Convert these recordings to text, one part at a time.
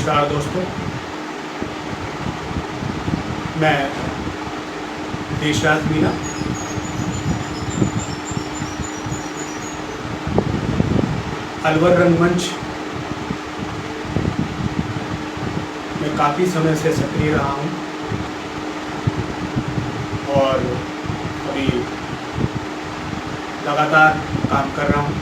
नमस्कार दोस्तों, मैं देशराज मीना अलवर रंगमंच में काफ़ी समय से सक्रिय रहा हूँ और अभी लगातार काम कर रहा हूँ।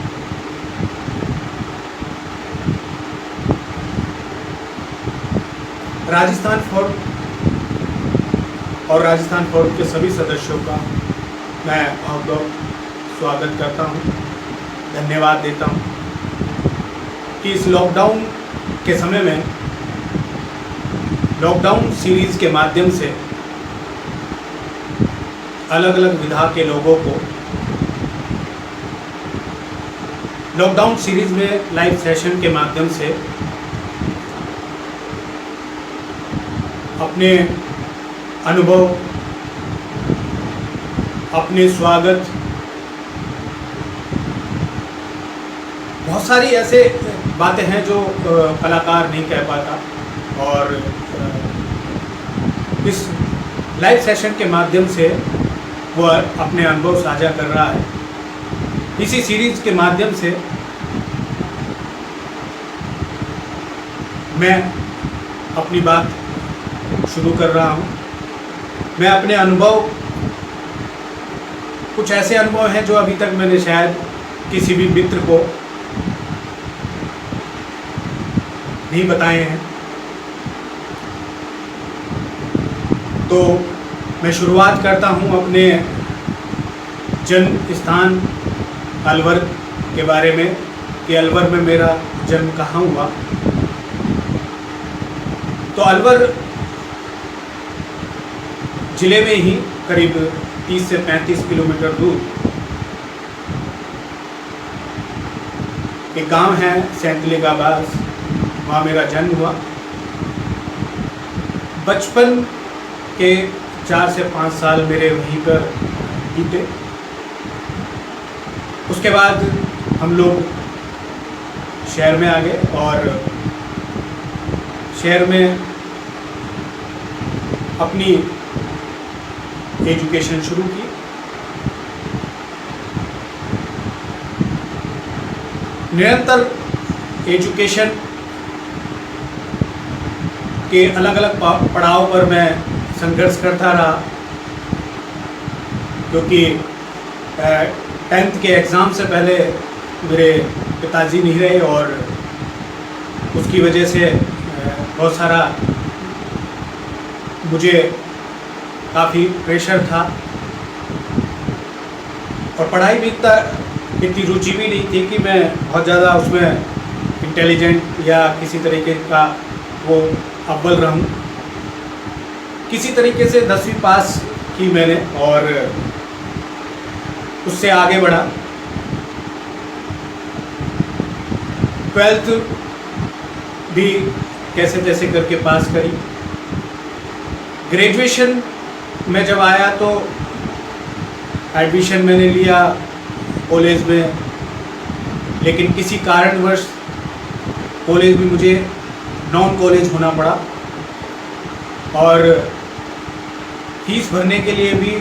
राजस्थान फोर्म और राजस्थान फोर्म के सभी सदस्यों का मैं बहुत बहुत स्वागत करता हूँ, धन्यवाद देता हूँ कि इस लॉकडाउन के समय में लॉकडाउन सीरीज़ के माध्यम से अलग अलग विधा के लोगों को लॉकडाउन सीरीज़ में लाइव सेशन के माध्यम से अपने अनुभव, अपने स्वागत, बहुत सारी ऐसे बातें हैं जो कलाकार नहीं कह पाता और इस लाइव सेशन के माध्यम से वह अपने अनुभव साझा कर रहा है। इसी सीरीज़ के माध्यम से मैं अपनी बात शुरू कर रहा हूँ। मैं अपने अनुभव, कुछ ऐसे अनुभव हैं जो अभी तक मैंने शायद किसी भी मित्र को नहीं बताए हैं। तो मैं शुरुआत करता हूँ अपने जन्म स्थान अलवर के बारे में कि अलवर में मेरा जन्म कहाँ हुआ। तो अलवर ज़िले में ही करीब 30 से 35 किलोमीटर दूर एक गांव है सैंतले का बास, वहाँ मेरा जन्म हुआ। बचपन के 4 से 5 साल मेरे वहीं पर बीते। उसके बाद हम लोग शहर में आ गए और शहर में अपनी एजुकेशन शुरू की। निरंतर एजुकेशन के अलग अलग पड़ाव पर मैं संघर्ष करता रहा, क्योंकि 10th के एग्ज़ाम से पहले मेरे पिताजी नहीं रहे और उसकी वजह से बहुत सारा मुझे काफ़ी प्रेशर था और पढ़ाई भी इतनी रुचि भी नहीं थी कि मैं बहुत ज़्यादा उसमें इंटेलिजेंट या किसी तरीके का वो अव्वल रहूं। किसी तरीके से 10वीं पास की मैंने और उससे आगे बढ़ा। 12th भी कैसे तैसे करके पास करी। ग्रेजुएशन में जब आया तो एडमिशन मैंने लिया कॉलेज में, लेकिन किसी कारणवश कॉलेज में मुझे नॉन कॉलेज होना पड़ा और फीस भरने के लिए भी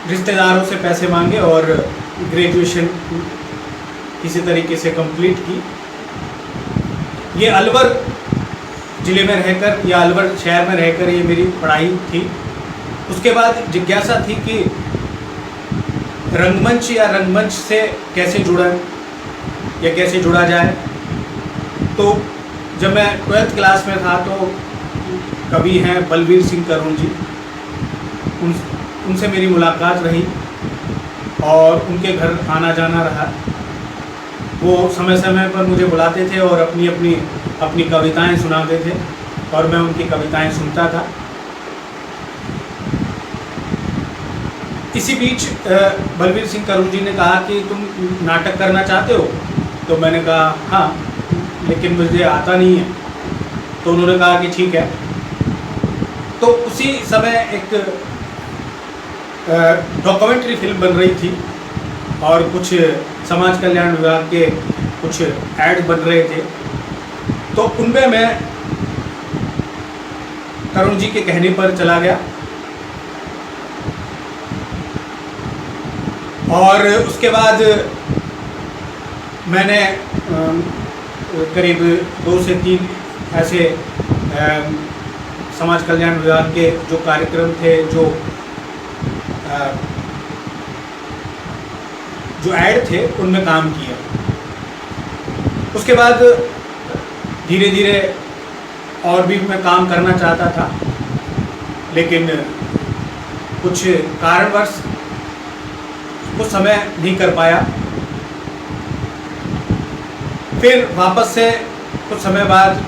रिश्तेदारों से पैसे मांगे और ग्रेजुएशन किसी तरीके से कंप्लीट की। ये अलवर ज़िले में रहकर या अलवर शहर में रहकर ये मेरी पढ़ाई थी। उसके बाद जिज्ञासा थी कि रंगमंच या रंगमंच से कैसे जुड़ा या कैसे जुड़ा जाए। तो जब मैं 12th क्लास में था तो कवि हैं बलवीर सिंह करुण जी, उनसे मेरी मुलाकात रही और उनके घर आना जाना रहा। वो समय समय पर मुझे बुलाते थे और अपनी कविताएं सुनाते थे और मैं उनकी कविताएं सुनता था। इसी बीच बलवीर सिंह करुण जी ने कहा कि तुम नाटक करना चाहते हो? तो मैंने कहा हाँ, लेकिन मुझे आता नहीं है। तो उन्होंने कहा कि ठीक है। तो उसी समय एक डॉक्यूमेंट्री फिल्म बन रही थी और कुछ समाज कल्याण विभाग के कुछ कुछ ऐड बन रहे थे, तो उनमें मैं तरुण जी के कहने पर चला गया और उसके बाद मैंने करीब 2 से 3 ऐसे समाज कल्याण विभाग के जो कार्यक्रम थे, जो ऐड थे, उनमें काम किया। उसके बाद धीरे धीरे और भी मैं काम करना चाहता था, लेकिन कुछ कारणवश कुछ समय नहीं कर पाया। फिर वापस से कुछ समय बाद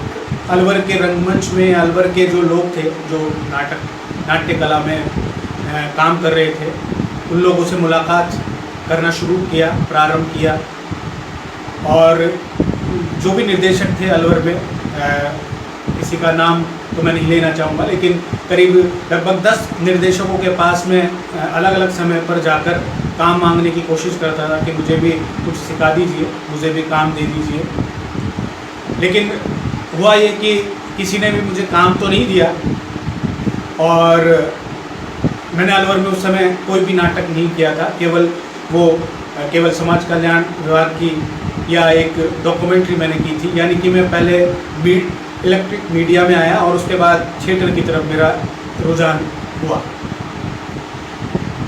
अलवर के रंगमंच में, अलवर के जो लोग थे, जो नाट्य कला में काम कर रहे थे, उन लोगों से मुलाकात करना शुरू किया, प्रारंभ किया। और जो भी निर्देशक थे अलवर में, किसी का नाम तो मैं नहीं लेना चाहूँगा, लेकिन करीब लगभग 10 निर्देशकों के पास में अलग अलग समय पर जाकर काम मांगने की कोशिश करता था कि मुझे भी कुछ सिखा दीजिए, मुझे भी काम दे दीजिए। लेकिन हुआ ये कि किसी ने भी मुझे काम तो नहीं दिया, और मैंने अलवर में उस समय कोई भी नाटक नहीं किया था। केवल समाज कल्याण विभाग की या एक डॉक्यूमेंट्री मैंने की थी, यानी कि मैं पहले इलेक्ट्रिक मीडिया में आया और उसके बाद थिएटर की तरफ मेरा रुझान हुआ।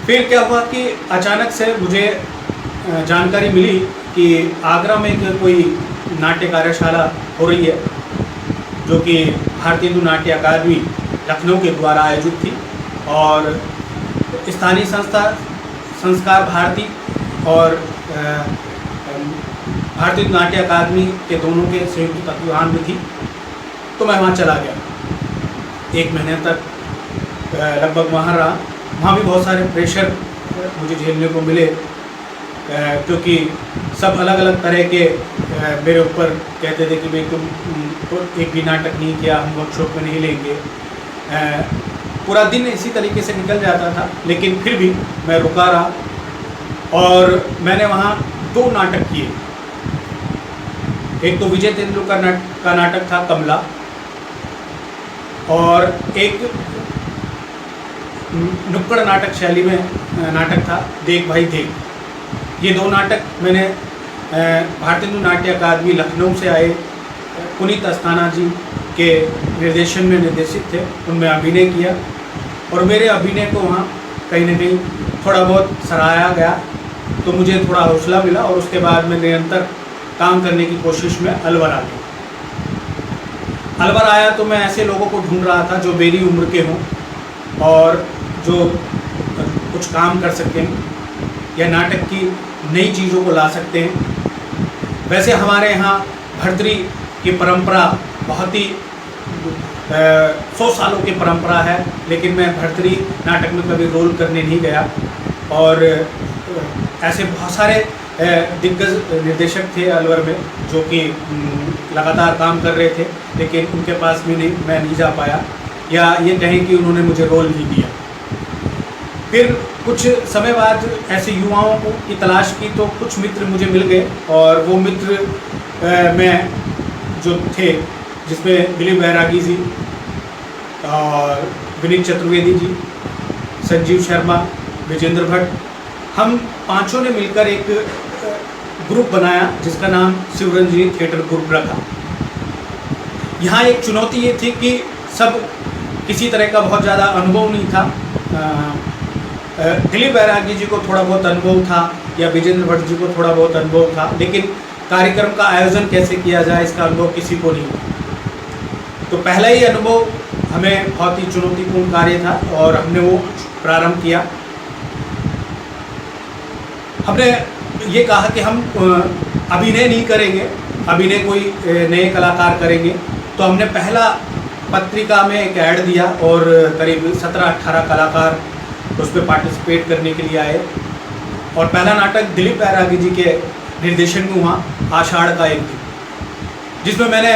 फिर क्या हुआ कि अचानक से मुझे जानकारी मिली कि आगरा में कोई नाट्य कार्यशाला हो रही है, जो कि भारतीय हिंदू नाट्य अकादमी लखनऊ के द्वारा आयोजित थी, और स्थानीय संस्था संस्कार भारती और भारतीय हिंदू नाट्य अकादमी के दोनों के संयुक्त तत्वावधान में थी। तो मैं वहाँ चला गया, 1 महीने तक लगभग वहाँ रहा। वहाँ भी बहुत सारे प्रेशर मुझे झेलने को मिले, क्योंकि सब अलग अलग तरह के मेरे ऊपर कहते थे कि भाई तुम एक भी नाटक नहीं किया, हम वर्कशॉप में नहीं लेंगे। पूरा दिन इसी तरीके से निकल जाता था, लेकिन फिर भी मैं रुका रहा और मैंने वहाँ 2 नाटक किए। एक तो विजय तेंदुलकर का नाटक था कमला, और एक नुक्कड़ नाटक शैली में नाटक था देख भाई देख। ये 2 नाटक मैंने भारतीय हिंदू नाट्य अकादमी लखनऊ से आए पुनीत अस्थाना जी के निर्देशन में निर्देशित थे, उनमें अभिनय किया, और मेरे अभिनय को वहाँ कहीं न कहीं थोड़ा बहुत सराहाया गया। तो मुझे थोड़ा हौसला मिला, और उसके बाद मैं निरंतर काम करने की कोशिश में अलवर आ गया। अलवर आया तो मैं ऐसे लोगों को ढूंढ रहा था जो मेरी उम्र के हों और जो कुछ काम कर सकते हैं या नाटक की नई चीज़ों को ला सकते हैं। वैसे हमारे यहाँ भर्तरी की परंपरा बहुत ही 100 सालों की परंपरा है, लेकिन मैं भर्तरी नाटक में कभी रोल करने नहीं गया। और ऐसे बहुत सारे दिग्गज निर्देशक थे अलवर में जो कि लगातार काम कर रहे थे, लेकिन उनके पास भी मैं नहीं जा पाया, या ये कहें कि उन्होंने मुझे रोल नहीं दिया। फिर कुछ समय बाद ऐसे युवाओं की तलाश की तो कुछ मित्र मुझे मिल गए, और वो मित्र में जो थे, जिसमें दिलीप बैरागी जी और विनीत चतुर्वेदी जी, संजीव शर्मा, विजेंद्र भट्ट, हम पांचों ने मिलकर एक ग्रुप बनाया जिसका नाम शिवरंजनी थिएटर ग्रुप रखा। यहाँ एक चुनौती ये थी कि सब किसी तरह का बहुत ज़्यादा अनुभव नहीं था। दिलीप बैरागी जी को थोड़ा बहुत अनुभव था, या विजेंद्र भट्ट जी को थोड़ा बहुत अनुभव था, लेकिन कार्यक्रम का आयोजन कैसे किया जाए इसका अनुभव किसी को नहीं था। तो पहला ही अनुभव हमें बहुत ही चुनौतीपूर्ण कार्य था, और हमने वो प्रारंभ किया। हमने ये कहा कि हम अभिनय नहीं करेंगे, अभिनय कोई नए कलाकार करेंगे। तो हमने पहला पत्रिका में एक ऐड दिया, और करीब 17-18 कलाकार उस पर पार्टिसिपेट करने के लिए आए। और पहला नाटक दिलीप बैरागी जी के निर्देशन में हुआ, आषाढ़ का एक दिन, जिसमें मैंने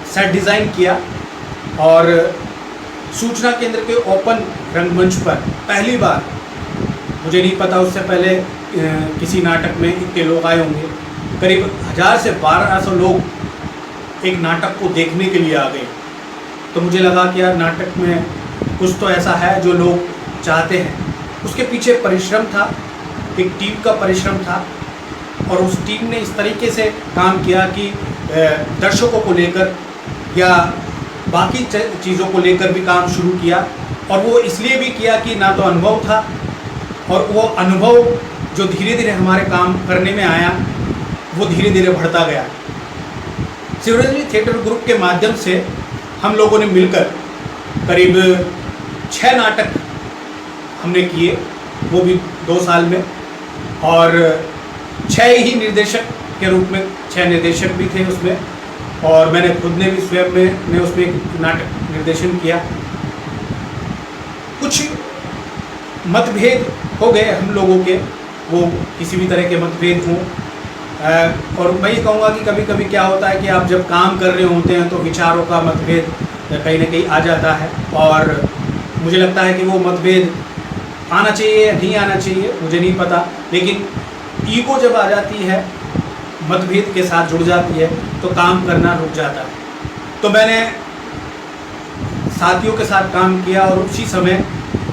सेट डिज़ाइन किया, और सूचना केंद्र के ओपन रंगमंच पर पहली बार, मुझे नहीं पता उससे पहले किसी नाटक में इतने लोग आए होंगे, करीब 1000 से 1200 लोग एक नाटक को देखने के लिए आ गए। तो मुझे लगा कि यार नाटक में कुछ तो ऐसा है जो लोग चाहते हैं। उसके पीछे परिश्रम था, एक टीम का परिश्रम था, और उस टीम ने इस तरीके से काम किया कि दर्शकों को लेकर या बाकी चीज़ों को लेकर भी काम शुरू किया। और वो इसलिए भी किया कि ना तो अनुभव था, और वो अनुभव जो धीरे धीरे हमारे काम करने में आया वो धीरे धीरे बढ़ता गया। शिवरंजनी थिएटर ग्रुप के माध्यम से हम लोगों ने मिलकर करीब 6 नाटक हमने किए, वो भी 2 साल में, और 6 ही निर्देशक के रूप में 6 निर्देशक भी थे उसमें, और मैंने खुद ने भी स्वयं में उसमें एक नाटक निर्देशन किया। कुछ मतभेद हो गए हम लोगों के, वो किसी भी तरह के मतभेद हों, और मैं ये कहूँगा कि कभी कभी क्या होता है कि आप जब काम कर रहे होते हैं तो विचारों का मतभेद कहीं ना कहीं आ जाता है, और मुझे लगता है कि वो मतभेद आना चाहिए या नहीं आना चाहिए मुझे नहीं पता, लेकिन ईगो जब आ जाती है, मतभेद के साथ जुड़ जाती है, तो काम करना रुक जाता है। तो मैंने साथियों के साथ काम किया, और उसी समय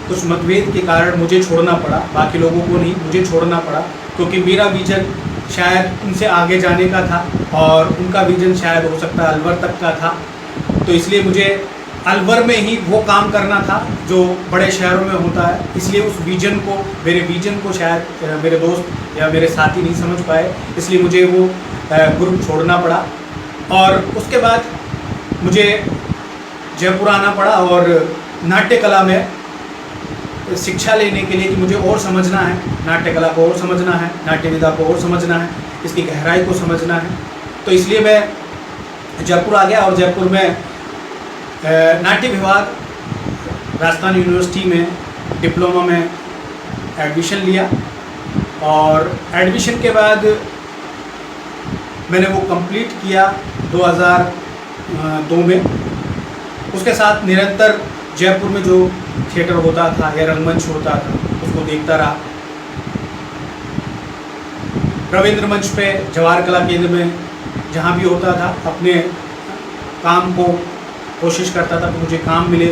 कुछ मतभेद के कारण मुझे छोड़ना पड़ा, बाकी लोगों को नहीं, मुझे छोड़ना पड़ा, क्योंकि मेरा विजन शायद उनसे आगे जाने का था और उनका विजन शायद हो सकता है अलवर तक का था। तो इसलिए मुझे अलवर में ही वो काम करना था जो बड़े शहरों में होता है, इसलिए उस विजन को, मेरे विजन को शायद मेरे दोस्त या मेरे साथी नहीं समझ पाए, इसलिए मुझे वो ग्रुप छोड़ना पड़ा। और उसके बाद मुझे जयपुर आना पड़ा, और नाट्य कला में शिक्षा लेने के लिए कि मुझे और समझना है, नाट्य कला को और समझना है, नाट्य विधा को और समझना है, इसकी गहराई को समझना है। तो इसलिए मैं जयपुर आ गया, और जयपुर में नाट्य विभाग राजस्थान यूनिवर्सिटी में डिप्लोमा में एडमिशन लिया, और एडमिशन के बाद मैंने वो कंप्लीट किया 2002 में। उसके साथ निरंतर जयपुर में जो थिएटर होता था या रंगमंच होता था उसको देखता रहा। रविंद्र मंच पे, जवाहर कला केंद्र में जहाँ भी होता था, अपने काम को कोशिश करता था कि मुझे काम मिले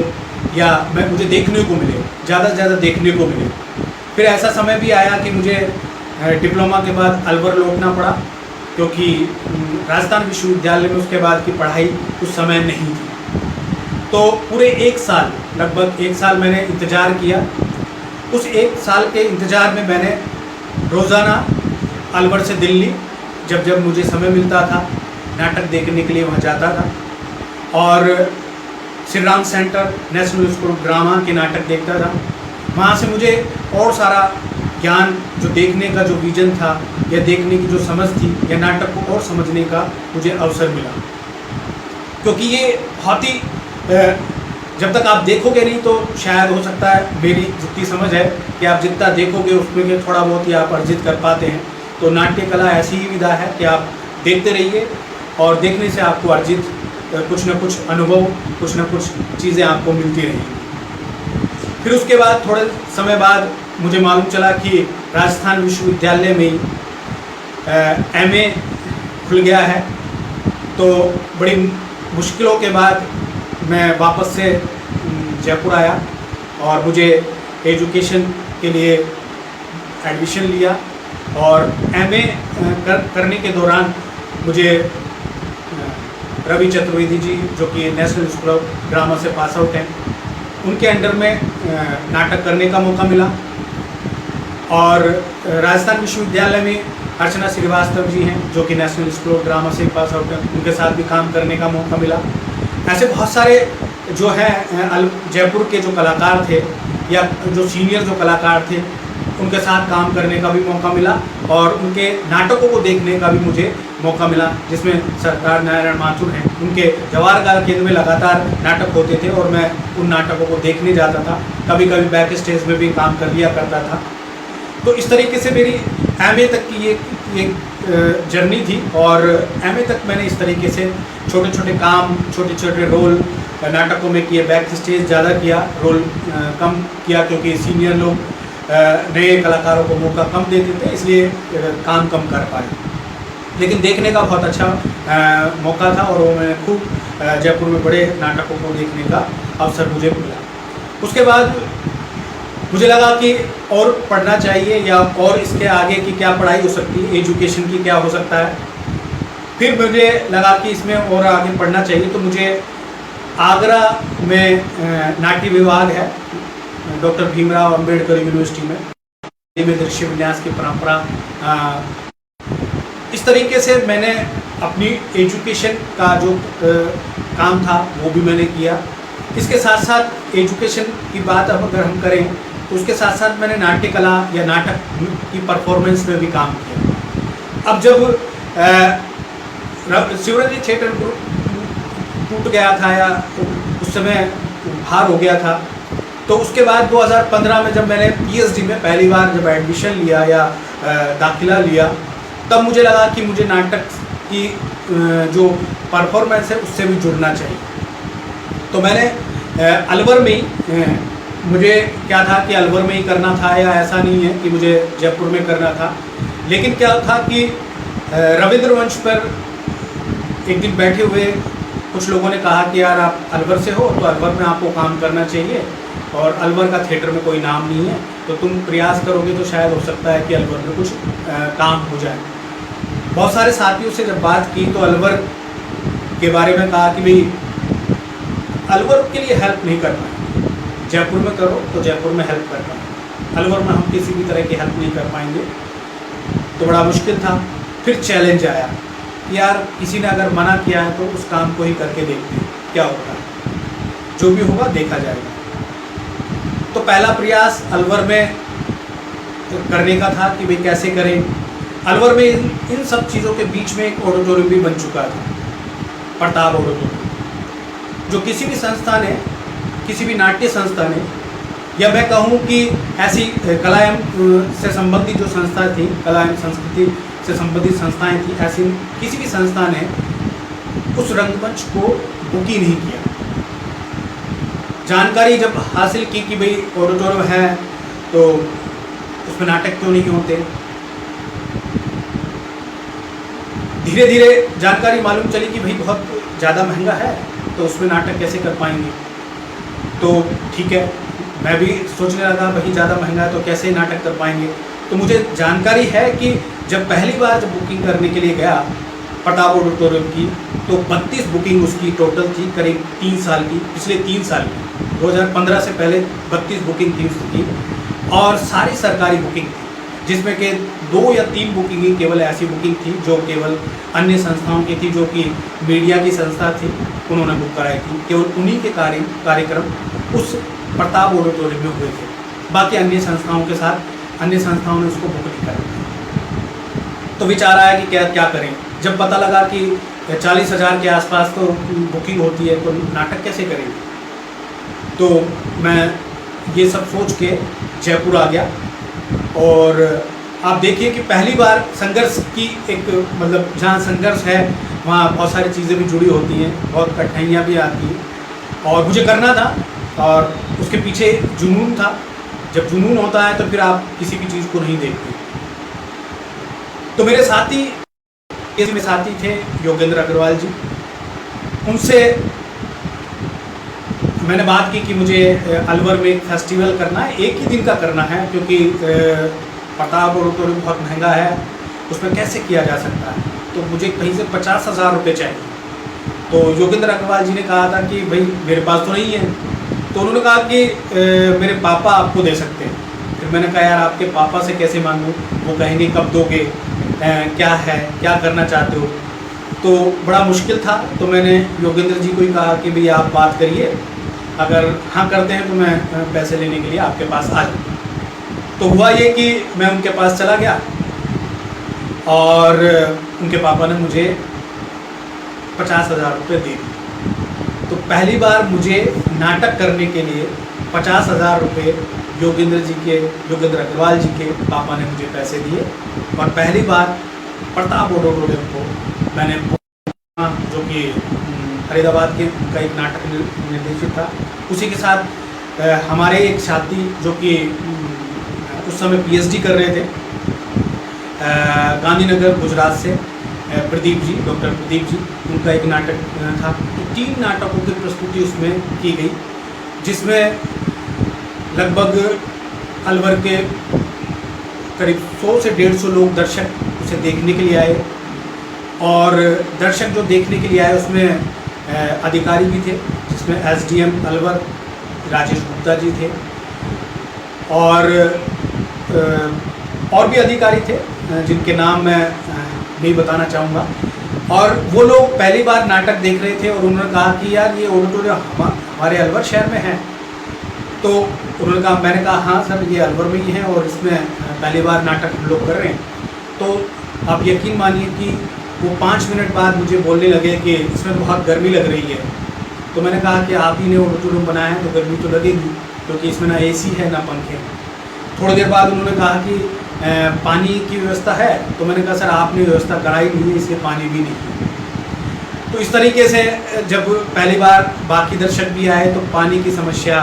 या मुझे देखने को मिले, ज़्यादा से ज़्यादा देखने को मिले। फिर ऐसा समय भी आया कि मुझे डिप्लोमा के बाद अलवर लौटना पड़ा, क्योंकि राजस्थान विश्वविद्यालय में उसके बाद की पढ़ाई उस समय नहीं थी। तो पूरे 1 साल, लगभग 1 साल मैंने इंतज़ार किया। उस 1 साल के इंतज़ार में मैंने रोज़ाना अलवर से दिल्ली जब मुझे समय मिलता था नाटक देखने के लिए वहाँ जाता था, और Shri Ram centre national school of drama के नाटक देखता था। वहाँ से मुझे और सारा ज्ञान, जो देखने का जो विजन था या देखने की जो समझ थी, या नाटक को और समझने का मुझे अवसर मिला। क्योंकि ये बहुत ही, जब तक आप देखोगे नहीं तो शायद हो सकता है, मेरी जितनी समझ है कि आप जितना देखोगे उसमें थोड़ा बहुत ही आप अर्जित कर पाते हैं। तो नाट्य कला ऐसी ही विधा है कि आप देखते रहिए, और देखने से आपको अर्जित कुछ न कुछ अनुभव, कुछ न कुछ चीज़ें आपको मिलती रहेंगी। फिर उसके बाद थोड़े समय बाद मुझे मालूम चला कि राजस्थान विश्वविद्यालय में MA खुल गया है। तो बड़ी मुश्किलों के बाद मैं वापस से जयपुर आया, और मुझे एजुकेशन के लिए एडमिशन लिया, और MA करने के दौरान मुझे रवि चतुर्वेदी जी, जो कि नेशनल स्कूल ऑफ ड्रामा से पास आउट हैं, उनके अंडर में नाटक करने का मौका मिला। और राजस्थान विश्वविद्यालय में अर्चना श्रीवास्तव जी हैं, जो कि नेशनल स्कूल ऑफ ड्रामा से पास आउट हैं, उनके साथ भी काम करने का मौका मिला। ऐसे बहुत सारे जो हैं जयपुर के जो कलाकार थे या जो सीनियर जो कलाकार थे, उनके साथ काम करने का भी मौका मिला, और उनके नाटकों को देखने का भी मुझे मौका मिला, जिसमें सरकार नारायण माथुर हैं, उनके जवाहर कला केंद्र में लगातार नाटक होते थे, और मैं उन नाटकों को देखने जाता था। कभी कभी बैक स्टेज में भी काम कर लिया करता था। तो इस तरीके से मेरी MA तक की ये जर्नी थी, और MA तक मैंने इस तरीके से छोटे छोटे काम, छोटे छोटे रोल नाटकों में किए। बैक स्टेज ज़्यादा किया, रोल कम किया, क्योंकि सीनियर लोग नए कलाकारों को मौका कम देते थे, इसलिए काम कम कर पाए। लेकिन देखने का बहुत अच्छा मौका था और वो मैं खूब जयपुर में बड़े नाटकों को देखने का अवसर मुझे मिला। उसके बाद मुझे लगा कि और पढ़ना चाहिए या और इसके आगे की क्या पढ़ाई हो सकती है, एजुकेशन की क्या हो सकता है। फिर मुझे लगा कि इसमें और आगे पढ़ना चाहिए, तो मुझे आगरा में नाट्य विभाग है डॉक्टर भीमराव अंबेडकर यूनिवर्सिटी में दृश्य विन्यास की परंपरा, इस तरीके से मैंने अपनी एजुकेशन का जो काम था वो भी मैंने किया। इसके साथ साथ एजुकेशन की बात अब अगर हम करें तो उसके साथ साथ मैंने नाट्य कला या नाटक की परफॉर्मेंस में भी काम किया। अब जब शिवरंजनी थिएटर टूट गया था या उस समय हार हो गया था, तो उसके बाद 2015 में जब मैंने पीएचडी में पहली बार जब एडमिशन लिया या दाखिला लिया, तब मुझे लगा कि मुझे नाटक की जो परफॉर्मेंस है उससे भी जुड़ना चाहिए। तो मैंने अलवर में ही मुझे क्या था कि अलवर में ही करना था, या ऐसा नहीं है कि मुझे जयपुर में करना था। लेकिन क्या था कि रविंद्र वंश पर एक दिन बैठे हुए कुछ लोगों ने कहा कि यार आप अलवर से हो तो अलवर में आपको काम करना चाहिए, और अलवर का थिएटर में कोई नाम नहीं है, तो तुम प्रयास करोगे तो शायद हो सकता है कि अलवर में कुछ काम हो जाए। बहुत सारे साथियों से जब बात की तो अलवर के बारे में कहा कि भाई अलवर के लिए हेल्प नहीं कर पाएंगे, जयपुर में करो तो जयपुर में हेल्प कर पाएंगे, अलवर में हम किसी भी तरह की हेल्प नहीं कर पाएंगे। तो बड़ा मुश्किल था। फिर चैलेंज आया, यार किसी ने अगर मना किया है तो उस काम को ही करके देखते हैं क्या होता है, जो भी होगा देखा जाएगा। तो पहला प्रयास अलवर में करने का था कि भाई कैसे करें। अलवर में इन सब चीज़ों के बीच में एक ऑडिटोरियम भी बन चुका था, प्रताप ऑडिटोरियम, जो किसी भी संस्था ने, किसी भी नाट्य संस्था ने, या मैं कहूँ कि ऐसी कला एवं से संबंधित जो संस्था थी, कला एवं संस्कृति से संबंधित संस्थाएं थी, ऐसी किसी भी संस्था ने उस रंगमंच को बुक ही नहीं किया। जानकारी जब हासिल की कि भाई ऑडिटोरियम है तो उसमें नाटक क्यों नहीं होते, धीरे धीरे जानकारी मालूम चली कि भाई बहुत ज़्यादा महंगा है तो उसमें नाटक कैसे कर पाएंगे। तो ठीक है, मैं भी सोचने लगा भाई ज़्यादा महंगा है तो कैसे नाटक कर पाएंगे। तो मुझे जानकारी है कि जब पहली बार जब बुकिंग करने के लिए गया प्रताप ऑडिटोरियम की, तो 32 बुकिंग उसकी टोटल थी, करीब 3 साल की, पिछले 3 साल की, 2015 से पहले 32 बुकिंग थी उसकी, और सारी सरकारी बुकिंग थी, जिसमें कि 2 या 3 बुकिंग ही केवल ऐसी बुकिंग थी जो केवल अन्य संस्थाओं की थी, जो कि मीडिया की संस्था थी, उन्होंने बुक कराई थी। केवल उन्हीं के कार्यक्रम उस प्रताप ऑडिटोरियम में हुए थे, बाकी अन्य संस्थाओं के साथ अन्य संस्थाओं ने उसको बुक नहीं कराया। तो विचार आया कि क्या करें। जब पता लगा कि 40,000 के आसपास तो बुकिंग होती है, तो नाटक कैसे करेंगे। तो मैं ये सब सोच के जयपुर आ गया, और आप देखिए कि पहली बार संघर्ष की एक, मतलब जहाँ संघर्ष है वहाँ बहुत सारी चीज़ें भी जुड़ी होती हैं, बहुत कठिनाइयाँ भी आती हैं, और मुझे करना था और उसके पीछे जुनून था। जब जुनून होता है तो फिर आप किसी भी चीज़ को नहीं देखते। तो मेरे साथी, इसमें साथी थे योगेंद्र अग्रवाल जी, उनसे मैंने बात की कि मुझे अलवर में एक फेस्टिवल करना है, एक ही दिन का करना है, क्योंकि प्रताप ऑडिटोरियम बहुत महंगा है, उसमें कैसे किया जा सकता है, तो मुझे कहीं से 50,000 रुपये चाहिए। तो योगेंद्र अग्रवाल जी ने कहा था कि भाई मेरे पास तो नहीं है। तो उन्होंने कहा कि मेरे पापा आपको दे सकते हैं। फिर मैंने कहा यार आपके पापा से कैसे मांगूँ, वो कहेंगे कब दोगे, क्या है, क्या करना चाहते हो। तो बड़ा मुश्किल था। तो मैंने योगेंद्र जी को ही कहा कि भाई आप बात करिए, अगर हाँ करते हैं तो मैं पैसे लेने के लिए आपके पास आ जाऊँ। तो हुआ ये कि मैं उनके पास चला गया, और उनके पापा ने मुझे 50,000 रुपये दे दिए। तो पहली बार मुझे नाटक करने के लिए 50,000 रुपये योगेंद्र अग्रवाल जी के पापा ने मुझे पैसे दिए, और पहली बार प्रताप ऑडिटोरियम को मैंने, जो कि फरीदाबाद के का एक नाटक निर्देशित था, उसी के साथ हमारे एक साथी जो कि उस समय पीएचडी कर रहे थे गांधीनगर गुजरात से, प्रदीप जी, डॉक्टर प्रदीप जी, उनका एक नाटक था। तो 3 नाटकों की प्रस्तुति उसमें की गई, जिसमें लगभग अलवर के करीब 100 से 150 लोग दर्शक उसे देखने के लिए आए। और दर्शक जो देखने के लिए आए उसमें अधिकारी भी थे, जिसमें एसडीएम अलवर राजेश गुप्ता जी थे, और भी अधिकारी थे जिनके नाम मैं नहीं बताना चाहूँगा। और वो लोग पहली बार नाटक देख रहे थे और उन्होंने कहा कि यार ये ऑडिटोरियम हमारे अलवर शहर में है। तो उन्होंने कहा, मैंने कहा हाँ सर, ये अलवर में ही है और इसमें पहली बार नाटक हम लोग कर रहे हैं। तो आप यकीन मानिए कि वो 5 मिनट बाद मुझे बोलने लगे कि इसमें बहुत गर्मी लग रही है। तो मैंने कहा कि आप ही ने ऑडिटोरियम बनाया है तो गर्मी तो लगेगी, क्योंकि इसमें ना एसी है ना पंखे। थोड़ी देर बाद उन्होंने कहा कि पानी की व्यवस्था है। तो मैंने कहा सर आपने व्यवस्था कराई नहीं है, इसलिए पानी भी नहीं है। तो इस तरीके से जब पहली बार बाकी दर्शक भी आए तो पानी की समस्या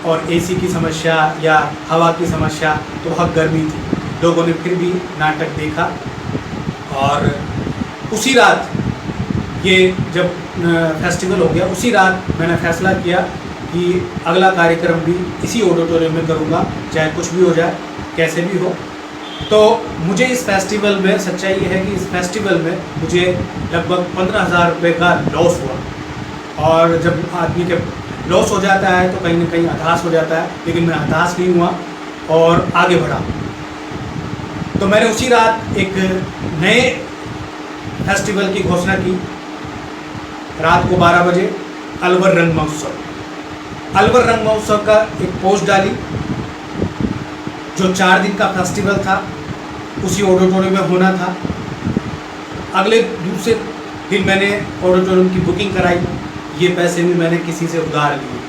और एसी की समस्या या हवा की समस्या, तो बहुत गर्मी थी। लोगों ने फिर भी नाटक देखा और उसी रात, ये जब फेस्टिवल हो गया, उसी रात मैंने फैसला किया कि अगला कार्यक्रम भी इसी ऑडिटोरियम में करूँगा, चाहे कुछ भी हो जाए, कैसे भी हो। तो मुझे इस फेस्टिवल में, सच्चाई ये है कि इस फेस्टिवल में मुझे लगभग 15,000 रुपये का लॉस हुआ। और जब आदमी के लॉस हो जाता है तो कहीं ना कहीं हताश हो जाता है, लेकिन मैं हताश नहीं हुआ और आगे बढ़ा। तो मैंने उसी रात एक नए फेस्टिवल की घोषणा की। रात को 12 बजे अलवर रंग महोत्सव, अलवर रंग महोत्सव का एक पोस्ट डाली। जो 4 दिन का फेस्टिवल था उसी ऑडिटोरियम में होना था। अगले दूसरे दिन मैंने ऑडिटोरियम की बुकिंग कराई। ये पैसे भी मैंने किसी से उधार लिए,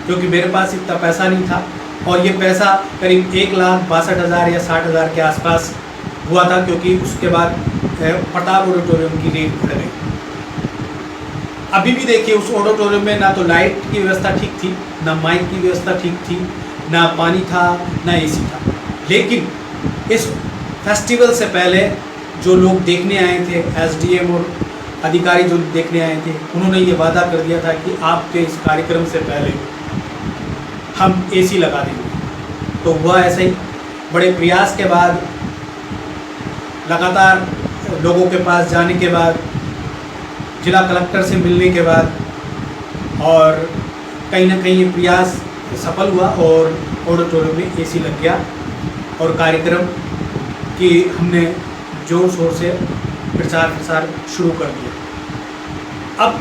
क्योंकि मेरे पास इतना पैसा नहीं था। और ये पैसा करीब 1,62,000 या 60,000 के आसपास हुआ था, क्योंकि उसके बाद प्रताप ऑडिटोरियम की रेट बढ़ गई। अभी भी देखिए उस ऑडिटोरियम में ना तो लाइट की व्यवस्था ठीक थी, ना माइक की व्यवस्था ठीक थी, ना पानी था, ना एसी था। लेकिन इस फेस्टिवल से पहले जो लोग देखने आए थे, एसडीएम और अधिकारी जो देखने आए थे, उन्होंने ये वादा कर दिया था कि आपके इस कार्यक्रम से पहले हम एसी लगा देंगे। तो हुआ ऐसा ही। बड़े प्रयास के बाद, लगातार लोगों के पास जाने के बाद, जिला कलेक्टर से मिलने के बाद, और कहीं ना कहीं ये प्रयास सफल हुआ और ऑडिटोरियम में एसी लग गया और कार्यक्रम की हमने जोर शोर से प्रचार शुरू कर दिया। अब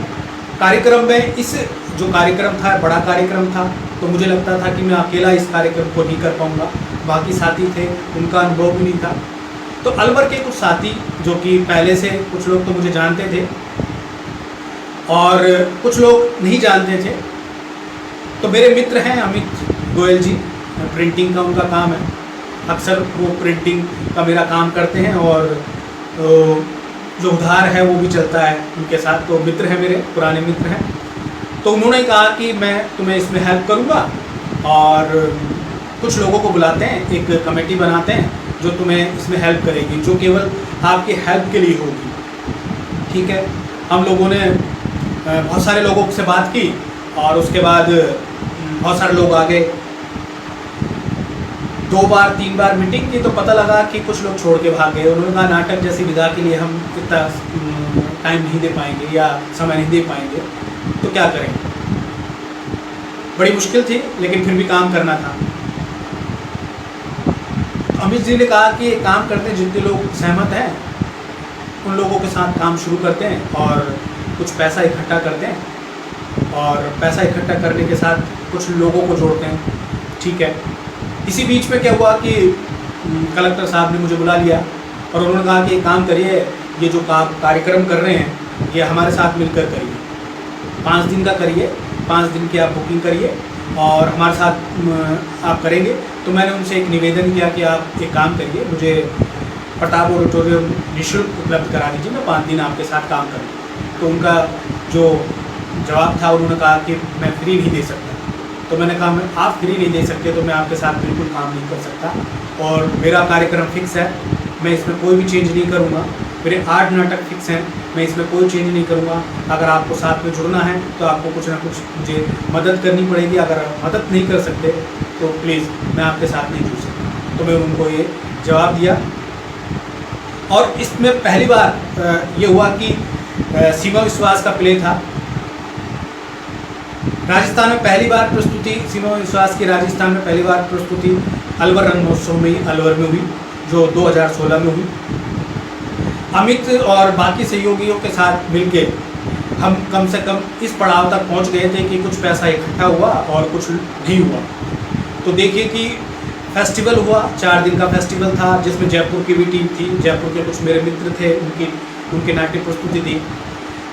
कार्यक्रम में इस जो कार्यक्रम था बड़ा कार्यक्रम था, तो मुझे लगता था कि मैं अकेला इस कार्यक्रम को नहीं कर पाऊँगा। बाकी साथी थे, उनका अनुभव भी नहीं था। तो अलवर के कुछ साथी जो कि पहले से, कुछ लोग तो मुझे जानते थे और कुछ लोग नहीं जानते थे। तो मेरे मित्र हैं अमित गोयल जी, प्रिंटिंग का उनका काम है। अक्सर वो प्रिंटिंग का मेरा काम करते हैं और जो उधार है वो भी चलता है उनके साथ। तो मित्र हैं, मेरे पुराने मित्र हैं। तो उन्होंने कहा कि मैं तुम्हें इसमें हेल्प करूँगा और कुछ लोगों को बुलाते हैं, एक कमेटी बनाते हैं जो तुम्हें इसमें हेल्प करेगी, जो केवल आपकी हेल्प के लिए होगी। ठीक है। हम लोगों ने बहुत सारे लोगों से बात की और उसके बाद बहुत सारे लोग आ गए। 2 बार 3 बार मीटिंग की तो पता लगा कि कुछ लोग छोड़ के भाग गए। उन्होंने कहा नाटक जैसी विधा के लिए हम इतना टाइम नहीं दे पाएंगे या समय नहीं दे पाएंगे, तो क्या करें। बड़ी मुश्किल थी, लेकिन फिर भी काम करना था। अमित जी ने कहा कि एक काम करते हैं, जितने लोग सहमत हैं उन लोगों के साथ काम शुरू करते हैं और कुछ पैसा इकट्ठा करते हैं और पैसा इकट्ठा करने के साथ कुछ लोगों को जोड़ते हैं। ठीक है। इसी बीच में क्या हुआ कि कलेक्टर साहब ने मुझे बुला लिया और उन्होंने कहा कि एक काम करिए, ये जो कार्यक्रम कर रहे हैं ये हमारे साथ मिलकर करिए। 5 दिन का करिए, 5 दिन की आप बुकिंग करिए और हमारे साथ आप करेंगे। तो मैंने उनसे एक निवेदन किया कि आप एक काम करिए, मुझे प्रताप ऑडिटोरियम निःशुल्क उपलब्ध करा दीजिए, मैं 5 दिन आपके साथ काम करूँ। तो उनका जो जवाब था, उन्होंने कहा कि मैं फ्री नहीं दे सकता। तो मैंने कहा आप फ्री नहीं दे सकते तो मैं आपके साथ बिल्कुल काम नहीं कर सकता और मेरा कार्यक्रम फिक्स है मैं इसमें कोई भी चेंज नहीं करूँगा। मेरे 8 नाटक फिक्स हैं, मैं इसमें कोई चेंज नहीं करूँगा। अगर आपको साथ में जुड़ना है तो आपको कुछ ना कुछ मुझे मदद करनी पड़ेगी। अगर आप मदद नहीं कर सकते तो प्लीज़ मैं आपके साथ नहीं जुड़ सकता। तो मैं उनको ये जवाब दिया। और इसमें पहली बार ये हुआ कि सीमा विश्वास का प्ले था। राजस्थान में पहली बार प्रस्तुति सीमा विश्वास की राजस्थान में पहली बार प्रस्तुति अलवर रंग महोत्सव में ही अलवर में हुई, जो 2016 में हुई। अमित और बाकी सहयोगियों के साथ मिलके हम कम से कम इस पड़ाव तक पहुंच गए थे कि कुछ पैसा इकट्ठा हुआ और कुछ नहीं हुआ। तो देखिए कि फेस्टिवल हुआ, 4 दिन का फेस्टिवल था, जिसमें जयपुर की भी टीम थी, जयपुर के कुछ मेरे मित्र थे, उनकी नाट्य प्रस्तुति थी।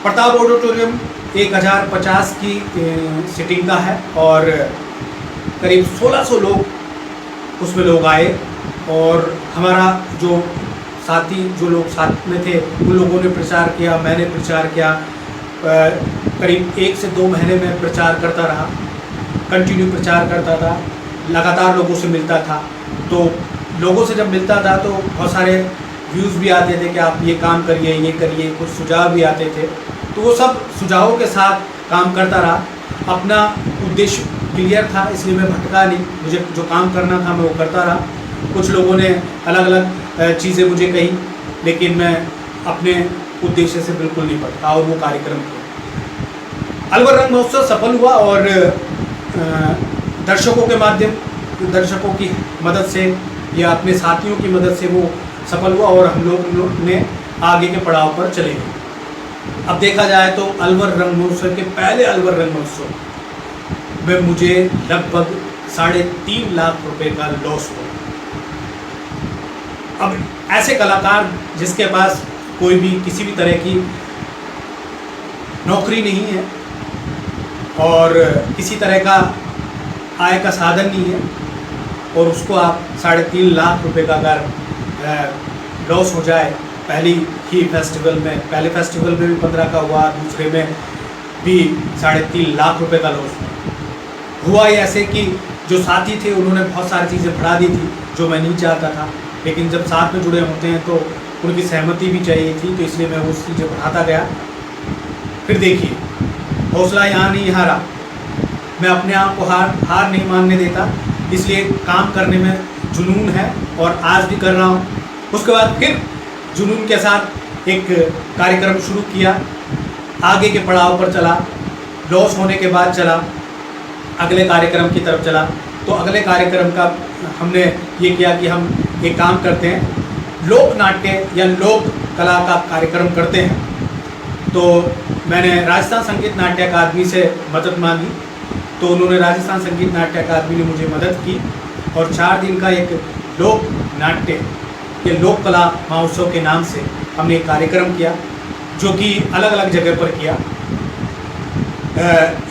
प्रताप ऑडिटोरियम 1050 की सीटिंग का है और करीब 1600 लोग उसमें लोग आए। और हमारा जो साथी जो लोग साथ में थे उन लोगों ने प्रचार किया, मैंने प्रचार किया। करीब 1 से 2 महीने में प्रचार करता रहा, कंटिन्यू प्रचार करता था, लगातार लोगों से मिलता था। तो लोगों से जब मिलता था तो बहुत सारे व्यूज़ भी आते थे कि आप ये काम करिए, ये करिए, कुछ सुझाव भी आते थे। तो वो सब सुझावों के साथ काम करता रहा। अपना उद्देश्य क्लियर था, इसलिए मैं भटका नहीं, मुझे जो काम करना था मैं वो करता रहा। कुछ लोगों ने अलग अलग चीज़ें मुझे कही, लेकिन मैं अपने उद्देश्य से बिल्कुल नहीं भटका और वो कार्यक्रम किया। अलवर रंग महोत्सव सफल हुआ और दर्शकों की मदद से या अपने साथियों की मदद से वो सफल हुआ और हम लोग ने आगे के पड़ाव पर चले गए। अब देखा जाए तो अलवर रंग महोत्सव के पहले अलवर रंग महोत्सव में मुझे लगभग 3.5 लाख रुपए का लॉस हुआ। अब ऐसे कलाकार जिसके पास कोई भी किसी भी तरह की नौकरी नहीं है और किसी तरह का आय का साधन नहीं है और उसको आप 3.5 लाख रुपए का अगर लॉस हो जाए पहले फेस्टिवल में भी 15 का हुआ, दूसरे में भी 3.5 लाख रुपए का लॉस हुआ। ये ऐसे कि जो साथी थे उन्होंने बहुत सारी चीज़ें बढ़ा दी थी जो मैं नहीं चाहता था, लेकिन जब साथ में जुड़े होते हैं तो उनकी सहमति भी चाहिए थी, तो इसलिए मैं वो चीज़ें बढ़ाता गया। फिर देखिए हौसला यहाँ नहीं हारा, मैं अपने आप को हार नहीं मानने देता, इसलिए काम करने में जुनून है और आज भी कर रहा हूँ। उसके बाद फिर जुनून के साथ एक कार्यक्रम शुरू किया, आगे के पड़ाव पर चला, लॉस होने के बाद चला, अगले कार्यक्रम की तरफ चला। तो अगले कार्यक्रम का हमने ये किया कि हम एक काम करते हैं, लोक नाट्य या लोक कला का कार्यक्रम करते हैं। तो मैंने राजस्थान संगीत नाट्य अकादमी से मदद मांगी, तो उन्होंने राजस्थान संगीत नाट्य अकादमी ने मुझे मदद की और 4 दिन का एक लोक नाट्य या लोक कला महोत्सव के नाम से हमने एक कार्यक्रम किया, जो कि अलग अलग जगह पर किया।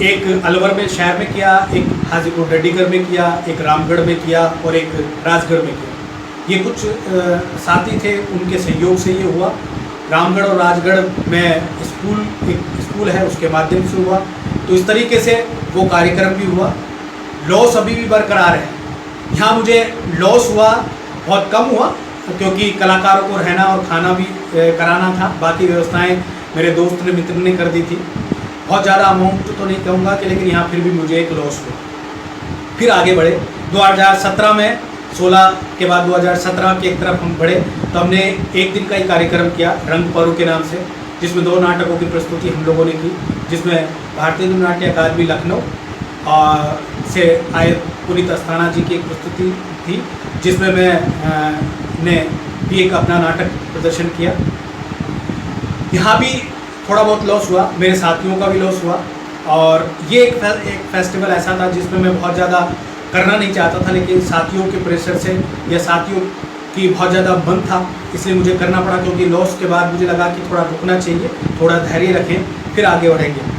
एक अलवर में शहर में किया, एक हाजीपुर डडीगढ़ में किया, एक रामगढ़ में किया और एक राजगढ़ में किया। ये कुछ साथी थे, उनके सहयोग से ये हुआ। रामगढ़ और राजगढ़ में एक स्कूल है, उसके माध्यम से हुआ। तो इस तरीके से वो कार्यक्रम भी हुआ। लॉस अभी भी बरकरार है। यहाँ मुझे लॉस हुआ, बहुत कम हुआ, क्योंकि कलाकारों को रहना और खाना भी कराना था। बाकी व्यवस्थाएं मेरे दोस्त ने मित्र ने कर दी थी। बहुत ज़्यादा अमाउंट तो नहीं कहूँगा कि, लेकिन यहाँ फिर भी मुझे एक लॉस हुआ। फिर आगे बढ़े 2017 में, 16 के बाद 2017 की एक तरफ हम बढ़े, तो हमने एक दिन का ही कार्यक्रम किया रंग पर्व के नाम से, जिसमें 2 नाटकों की प्रस्तुति हम लोगों ने की, जिसमें भारतीय नाट्य अकादमी लखनऊ से आए पुनीत अस्थाना जी की एक प्रस्तुति थी, जिसमें मैं भी एक अपना नाटक प्रदर्शन किया। यहाँ भी थोड़ा बहुत लॉस हुआ, मेरे साथियों का भी लॉस हुआ। और ये एक फेस्टिवल ऐसा था जिसमें मैं बहुत ज़्यादा करना नहीं चाहता था, लेकिन साथियों के प्रेशर से या साथियों की बहुत ज़्यादा मन था, इसलिए मुझे करना पड़ा। क्योंकि लॉस के बाद मुझे लगा कि थोड़ा रुकना चाहिए, थोड़ा धैर्य रखें, फिर आगे बढ़ेंगे।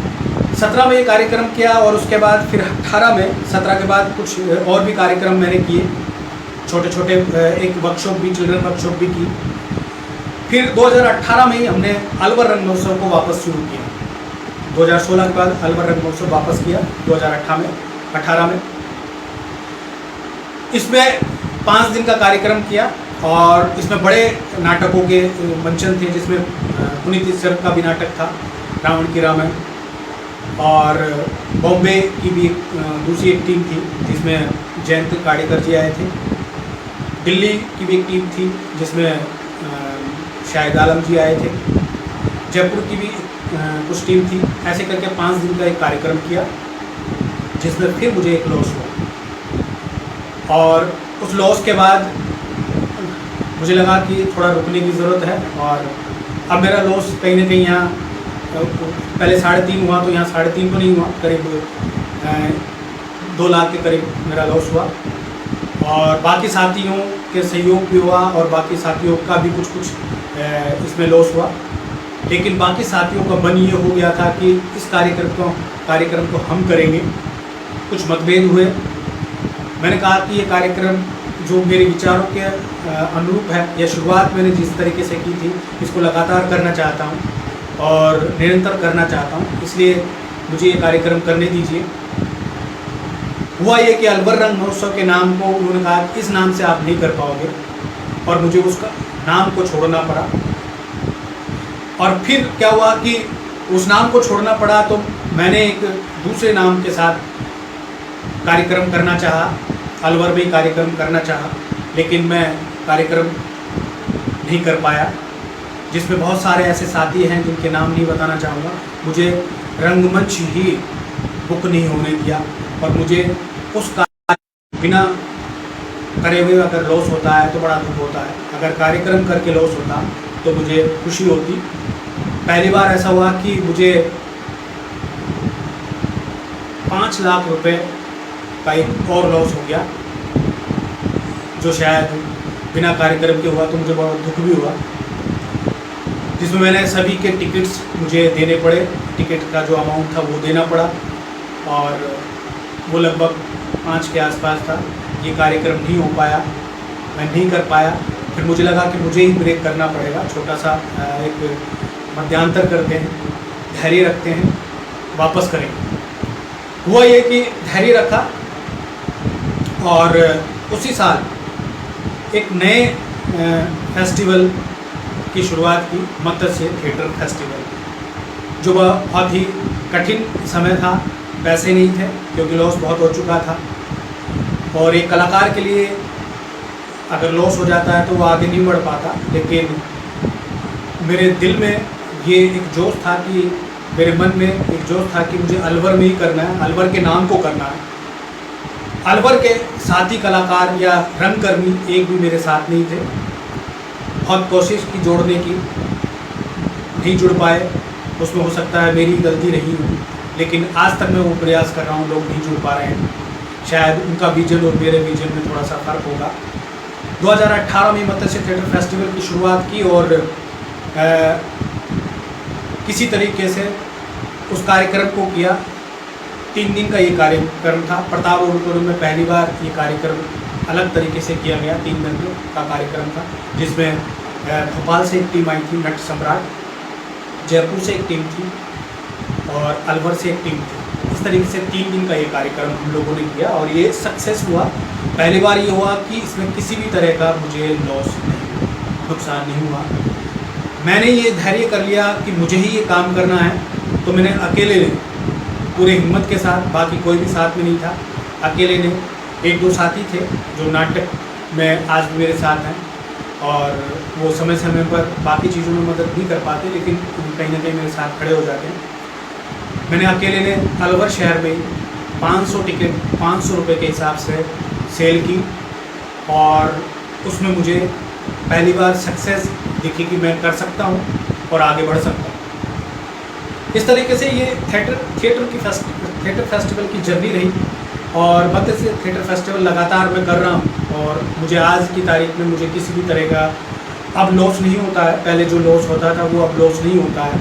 17 में ये कार्यक्रम किया और उसके बाद फिर 18 में, 17 के बाद कुछ और भी कार्यक्रम मैंने किए, छोटे छोटे, एक वर्कशॉप भी, चिल्ड्रन वर्कशॉप भी की। फिर 2018 में ही हमने अलवर रंग महोत्सव को वापस शुरू किया। 2016 के बाद अलवर रंग महोत्सव वापस किया 2018 में। इसमें 5 दिन का कार्यक्रम किया और इसमें बड़े नाटकों के मंचन थे, जिसमें पुनीत सर का भी नाटक था रावण की रामायण, और बॉम्बे की भी दूसरी एक टीम थी जिसमें जयंत काडेकर जी आए थे। दिल्ली की भी एक टीम थी जिसमें शाहिद आलम जी आए थे। जयपुर की भी कुछ टीम थी। ऐसे करके 5 दिन का एक कार्यक्रम किया, जिसमें फिर मुझे एक लॉस हुआ, और उस लॉस के बाद मुझे लगा कि थोड़ा रुकने की ज़रूरत है। और अब मेरा लॉस कहीं ना कहीं यहाँ पहले 3.5 हुआ, तो यहाँ 3.5 तो नहीं हुआ, करीब 2 लाख के करीब मेरा लॉस हुआ। और बाकी साथियों के सहयोग भी हुआ, और बाकी साथियों का भी कुछ इसमें लॉस हुआ। लेकिन बाकी साथियों का मन ये हो गया था कि इस कार्यक्रम को हम करेंगे। कुछ मतभेद हुए। मैंने कहा कि ये कार्यक्रम जो मेरे विचारों के अनुरूप है, या शुरुआत मैंने जिस तरीके से की थी, इसको लगातार करना चाहता हूँ और निरंतर करना चाहता हूँ, इसलिए मुझे ये कार्यक्रम करने दीजिए। हुआ ये कि अलवर रंग महोत्सव के नाम को उन्होंने कहा इस नाम से आप नहीं कर पाओगे, और मुझे उसका नाम को छोड़ना पड़ा। और फिर क्या हुआ कि उस नाम को छोड़ना पड़ा, तो मैंने एक दूसरे नाम के साथ कार्यक्रम करना चाहा, अलवर में कार्यक्रम करना चाहा, लेकिन मैं कार्यक्रम नहीं कर पाया, जिसमें बहुत सारे ऐसे साथी हैं जिनके नाम नहीं बताना चाहूँगा। मुझे रंगमंच ही बुक नहीं होने दिया, और मुझे उस कार्य बिना करे हुए अगर लॉस होता है तो बड़ा दुख होता है। अगर कार्यक्रम करके लॉस होता तो मुझे खुशी होती। पहली बार ऐसा हुआ कि मुझे 5 लाख रुपए का एक और लॉस हो गया, जो शायद बिना कार्यक्रम के हुआ, तो मुझे बहुत दुख भी हुआ, जिसमें मैंने सभी के टिकट्स मुझे देने पड़े। टिकट का जो अमाउंट था वो देना पड़ा, और वो लगभग 5 के आसपास था। ये कार्यक्रम नहीं हो पाया, मैं नहीं कर पाया। फिर मुझे लगा कि मुझे ही ब्रेक करना पड़ेगा, छोटा सा एक मध्यांतर करते हैं, धैर्य रखते हैं, वापस करेंगे। हुआ ये कि धैर्य रखा, और उसी साल एक नए फेस्टिवल की शुरुआत की, मत्स्य थिएटर फेस्टिवल, जो बहुत ही कठिन समय था। पैसे नहीं थे क्योंकि लॉस बहुत हो चुका था, और एक कलाकार के लिए अगर लॉस हो जाता है तो वो आगे नहीं बढ़ पाता। लेकिन मेरे दिल में ये एक जोश था कि मेरे मन में एक जोश था कि मुझे अलवर में ही करना है, अलवर के नाम को करना है। अलवर के साथी कलाकार या रंगकर्मी एक भी मेरे साथ नहीं थे। बहुत कोशिश की जोड़ने की, नहीं जुड़ पाए। उसमें हो सकता है मेरी गलती रही हो, लेकिन आज तक मैं वो प्रयास कर रहा हूँ, लोग नहीं जुड़ पा रहे हैं। शायद उनका विजन और मेरे विजन में थोड़ा सा फ़र्क होगा। 2018 में मत्स्य थिएटर फेस्टिवल की शुरुआत की, और किसी तरीके से उस कार्यक्रम को किया। 3 दिन का ये कार्यक्रम था। प्रताप ऑडिटोरियम में पहली बार ये कार्यक्रम अलग तरीके से किया गया। 3 घंटे का कार्यक्रम था, जिसमें भोपाल से एक टीम आई थी, नट सम्राट, जयपुर से एक टीम थी, और अलवर से एक टीम थी। इस तरीके से 3 दिन का ये कार्यक्रम हम लोगों ने किया, और ये सक्सेस हुआ। पहली बार ये हुआ कि इसमें किसी भी तरह का मुझे लॉस नहीं, नुकसान नहीं हुआ। मैंने ये धैर्य कर लिया कि मुझे ही ये काम करना है, तो मैंने अकेले ने पूरे हिम्मत के साथ, बाकी कोई भी साथ में नहीं था, अकेले ने 1-2 साथी थे जो नाटक में आज भी मेरे साथ हैं, और वो समय समय पर बाकी चीज़ों में मदद नहीं कर पाते, लेकिन कहीं ना कहीं मेरे साथ खड़े हो जाते हैं। मैंने अकेले ने अलवर शहर में 500 टिकट 500 रुपये के हिसाब से सेल की, और उसमें मुझे पहली बार सक्सेस दिखी कि मैं कर सकता हूँ और आगे बढ़ सकता हूँ। इस तरीके से ये थिएटर फेस्टिवल की जर्नी रही, और मत्स्य थिएटर फेस्टिवल लगातार मैं कर रहा हूँ, और मुझे आज की तारीख में मुझे किसी भी तरह का अब लॉस नहीं होता है। पहले जो लॉस होता था वो अब लॉस नहीं होता है,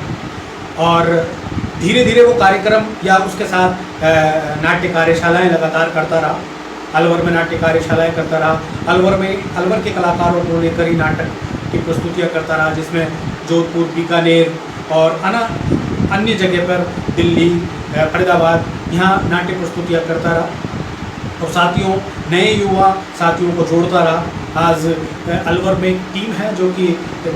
और धीरे धीरे वो कार्यक्रम या उसके साथ नाट्य कार्यशालाएँ लगातार करता रहा। अलवर में नाट्य कार्यशालाएँ करता रहा। अलवर के कलाकारों को लेकर ही नाटक की प्रस्तुतियाँ करता रहा, जिसमें जोधपुर, बीकानेर और अन्य जगह पर, दिल्ली, फरीदाबाद, यहाँ नाट्य प्रस्तुतियाँ करता रहा, और साथियों, नए युवा साथियों को जोड़ता रहा। आज अलवर में एक टीम है जो कि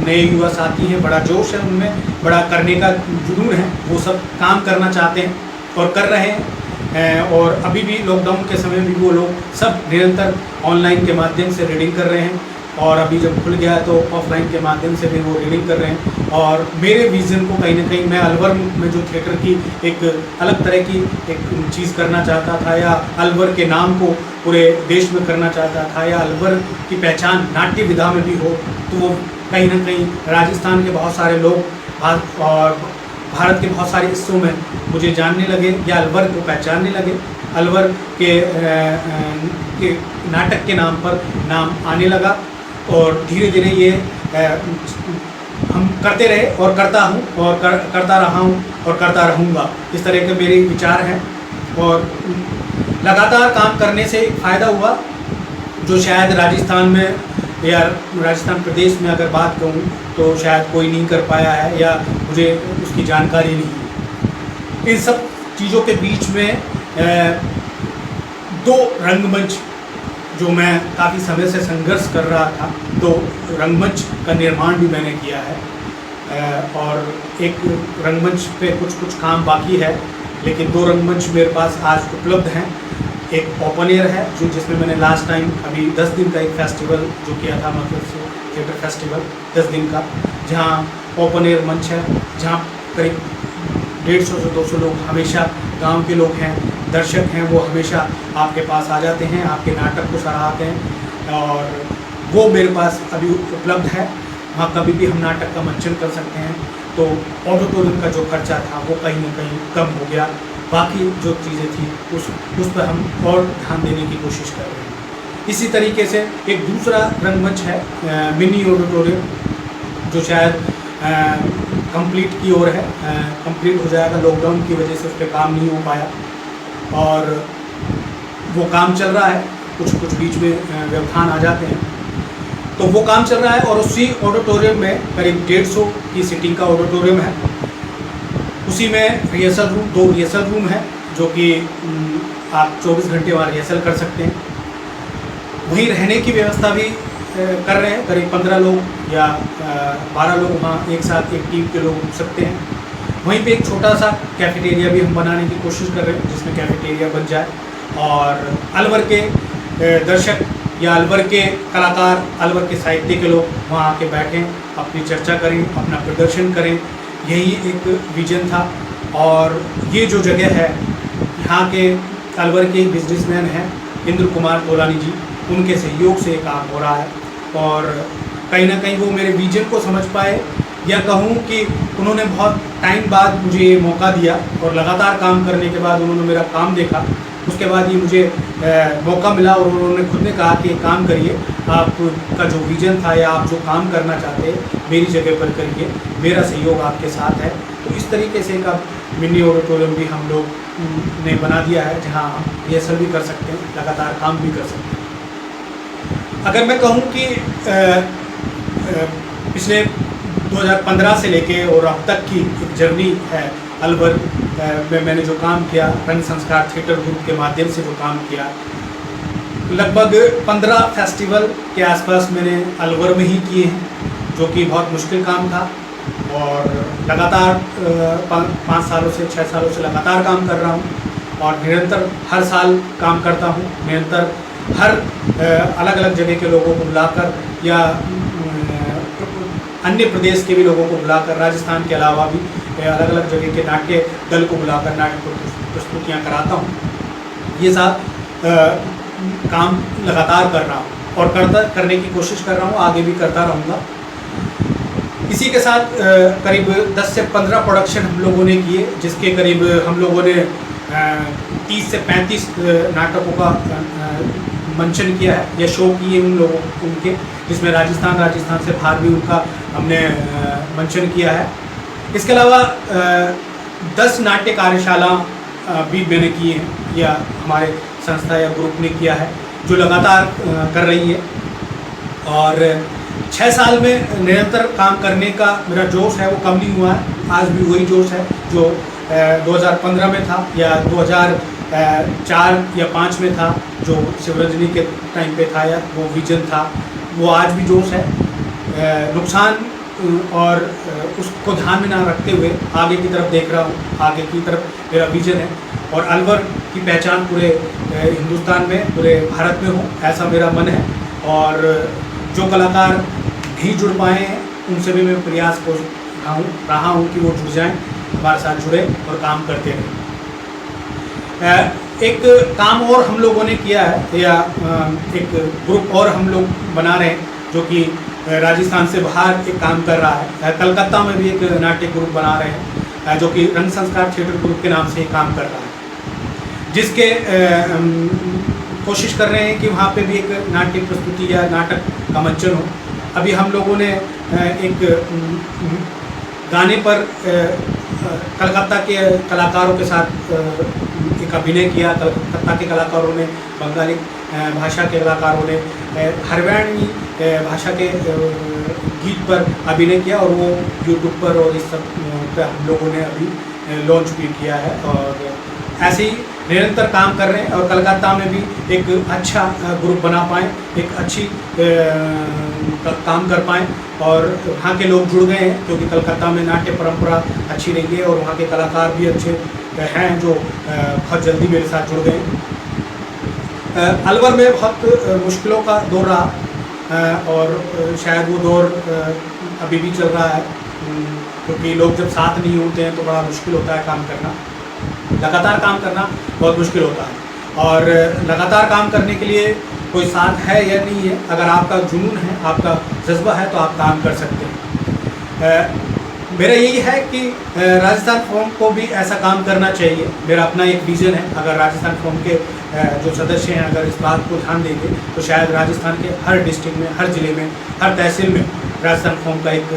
नए युवा साथी हैं, बड़ा जोश है उनमें, बड़ा करने का जुनून है, वो सब काम करना चाहते हैं और कर रहे हैं। और अभी भी लॉकडाउन के समय भी वो लोग सब निरंतर ऑनलाइन के माध्यम से रीडिंग कर रहे हैं, और अभी जब खुल गया है तो ऑफलाइन के माध्यम से भी वो रीडिंग कर रहे हैं। और मेरे विज़न को कहीं ना कहीं, मैं अलवर में जो थिएटर की एक अलग तरह की एक चीज़ करना चाहता था, या अलवर के नाम को पूरे देश में करना चाहता था, या अलवर की पहचान नाट्य विधा में भी हो, तो वो कहीं ना कहीं राजस्थान के बहुत सारे लोग और भारत के बहुत सारे हिस्सों में मुझे जानने लगे या अलवर को पहचानने लगे। अलवर के नाटक के नाम पर नाम आने लगा, और धीरे धीरे ये हम करते रहे और करता हूँ और करता रहा हूँ और करता रहूँगा। इस तरह के मेरे विचार हैं, और लगातार काम करने से एक फ़ायदा हुआ जो शायद राजस्थान में या राजस्थान प्रदेश में अगर बात कहूँ तो शायद कोई नहीं कर पाया है, या मुझे उसकी जानकारी नहीं है। इन सब चीज़ों के बीच में दो रंगमंच जो मैं काफ़ी समय से संघर्ष कर रहा था, तो रंगमंच का निर्माण भी मैंने किया है, और एक रंगमंच पे कुछ काम बाकी है, लेकिन दो रंगमंच मेरे पास आज उपलब्ध हैं। एक ओपन एयर है जो जिसमें मैंने लास्ट टाइम अभी 10 दिन का एक फेस्टिवल जो किया था, मतलब थिएटर फेस्टिवल 10 दिन का, जहाँ ओपन एयर मंच है, जहाँ करीब 150 से 200 लोग, हमेशा गांव के लोग हैं, दर्शक हैं, वो हमेशा आपके पास आ जाते हैं, आपके नाटक को सराहते हैं, और वो मेरे पास अभी उपलब्ध है। वहाँ कभी भी हम नाटक का मंचन कर सकते हैं। तो ऑडिटोरियम का जो खर्चा था वो कहीं ना कहीं कम हो गया। बाकी जो चीज़ें थी उस पर हम और ध्यान देने की कोशिश कर रहे हैं। इसी तरीके से एक दूसरा रंगमंच है, मिनी ऑडिटोरियम, जो शायद कंप्लीट की ओर है, कंप्लीट हो जाएगा। लॉकडाउन की वजह से उस पर काम नहीं हो पाया, और वो काम चल रहा है, कुछ बीच में व्यवधान आ जाते हैं, तो वो काम चल रहा है। और उसी ऑडिटोरियम में करीब 150 की सीटिंग का ऑडिटोरियम है। उसी में रिहर्सल रूम, 2 रिहर्सल रूम है, जो कि आप 24 घंटे वहाँ रिहर्सल कर सकते हैं। वहीं रहने की व्यवस्था भी कर रहे हैं, करीब 15 लोग या 12 लोग वहाँ एक साथ एक टीम के लोग रुक सकते हैं। वहीं पे एक छोटा सा कैफेटेरिया भी हम बनाने की कोशिश कर रहे हैं, जिसमें कैफेटेरिया बन जाए, और अलवर के दर्शक या अलवर के कलाकार, अलवर के साहित्य के लोग वहाँ आके बैठें, अपनी चर्चा करें, अपना प्रदर्शन करें। यही एक विजन था। और ये जो जगह है, यहाँ के अलवर के बिजनेसमैन हैं इंद्र कुमार तोलानी जी, उनके सहयोग से काम हो रहा है, और कहीं ना कहीं वो मेरे विजन को समझ पाए, या कहूँ कि उन्होंने बहुत टाइम बाद मुझे ये मौका दिया, और लगातार काम करने के बाद उन्होंने मेरा काम देखा। उसके बाद ये मुझे मौका मिला, और उन्होंने खुद ने कहा कि एक काम करिए, आपका जो विजन था या आप जो काम करना चाहते हैं मेरी जगह पर करिए, मेरा सहयोग आपके साथ है। तो इस तरीके से एक मिनी ऑडिटोरियम भी हम लोग ने बना दिया है, जहाँ हम रिहर्सल भी कर सकते हैं, लगातार काम भी कर सकते हैं। अगर मैं कहूँ कि पिछले 2015 से लेके और अब तक की एक जर्नी है अलवर में, मैंने जो काम किया, रंग संस्कार थिएटर ग्रुप के माध्यम से जो काम किया, लगभग 15 फेस्टिवल के आसपास मैंने अलवर में ही किए हैं, जो कि बहुत मुश्किल काम था। और लगातार 5 सालों से 6 सालों से लगातार काम कर रहा हूँ, और निरंतर हर साल काम करता हूँ, निरंतर हर अलग अलग जगह के लोगों को बुलाकर, या अन्य प्रदेश के भी लोगों को बुलाकर, राजस्थान के अलावा भी अलग अलग जगह के नाट्य दल को बुलाकर नाट्य प्रस्तुतियाँ कराता हूँ। ये सब काम लगातार कर रहा हूँ और करने की कोशिश कर रहा हूँ, आगे भी करता रहूँगा। इसी के साथ करीब 10 से 15 प्रोडक्शन हम लोगों ने किए, जिसके करीब हम लोगों ने 30 से 35 नाटकों का मंचन किया है या शो किए उनके, जिसमें राजस्थान से बाहर भी उनका हमने मंचन किया है। इसके अलावा 10 नाट्य कार्यशाला भी मैंने किए हैं, या हमारे संस्था या ग्रुप ने किया है, जो लगातार कर रही है। और 6 साल में निरंतर काम करने का मेरा जोश है, वो कम नहीं हुआ है। आज भी वही जोश है जो 2015 में था, या 2004 या 5 में था, जो शिवरंजनी के टाइम पे था, या वो विजन था। वो आज भी जोश है। नुकसान और उसको ध्यान में ना रखते हुए आगे की तरफ देख रहा हूँ, आगे की तरफ मेरा विजन है और अलवर की पहचान पूरे हिंदुस्तान में, पूरे भारत में हो, ऐसा मेरा मन है। और जो कलाकार नहीं जुड़ पाए हैं उनसे भी मैं प्रयास कर रहा हूँ कि वो जुड़ जाएं, हमारे साथ जुड़े और काम करते रहें। एक काम और हम लोगों ने किया है, या एक ग्रुप और हम लोग बना रहे हैं जो कि राजस्थान से बाहर एक काम कर रहा है। कलकत्ता में भी एक नाट्य ग्रुप बना रहे हैं जो कि रंग संस्कार थिएटर ग्रुप के नाम से काम कर रहा है, जिसके कोशिश कर रहे हैं कि वहाँ पे भी एक नाट्य प्रस्तुति या नाटक का मंचन हो। अभी हम लोगों ने एक गाने पर कलकत्ता के कलाकारों के साथ एक अभिनय किया। कलकत्ता के कलाकारों ने, बंगाली भाषा के कलाकारों ने हरियाणवी भाषा के गीत पर अभिनय किया और वो यूट्यूब पर और इस सब पर हम लोगों ने अभी लॉन्च भी किया है। और ऐसे ही निरंतर काम कर रहे हैं और कलकत्ता में भी एक अच्छा ग्रुप बना पाएँ, एक अच्छी काम कर पाएँ और वहाँ के लोग जुड़ गए हैं, क्योंकि कलकत्ता में नाट्य परंपरा अच्छी रही है और वहाँ के कलाकार भी अच्छे हैं जो बहुत जल्दी मेरे साथ जुड़ गए। अलवर में बहुत मुश्किलों का दौर रहा और शायद वो दौर अभी भी चल रहा है, क्योंकि लोग जब साथ नहीं होते हैं तो बड़ा मुश्किल होता है काम करना। लगातार काम करना बहुत मुश्किल होता है और लगातार काम करने के लिए कोई साथ है या नहीं है, अगर आपका जुनून है, आपका जज्बा है तो आप काम कर सकते हैं। मेरा यही है कि राजस्थान फोम को भी ऐसा काम करना चाहिए। मेरा अपना एक विज़न है, अगर राजस्थान फोम के जो सदस्य हैं अगर इस बात को ध्यान देंगे तो शायद राजस्थान के हर डिस्ट्रिक्ट में, हर ज़िले में, हर तहसील में राजस्थान फोम का एक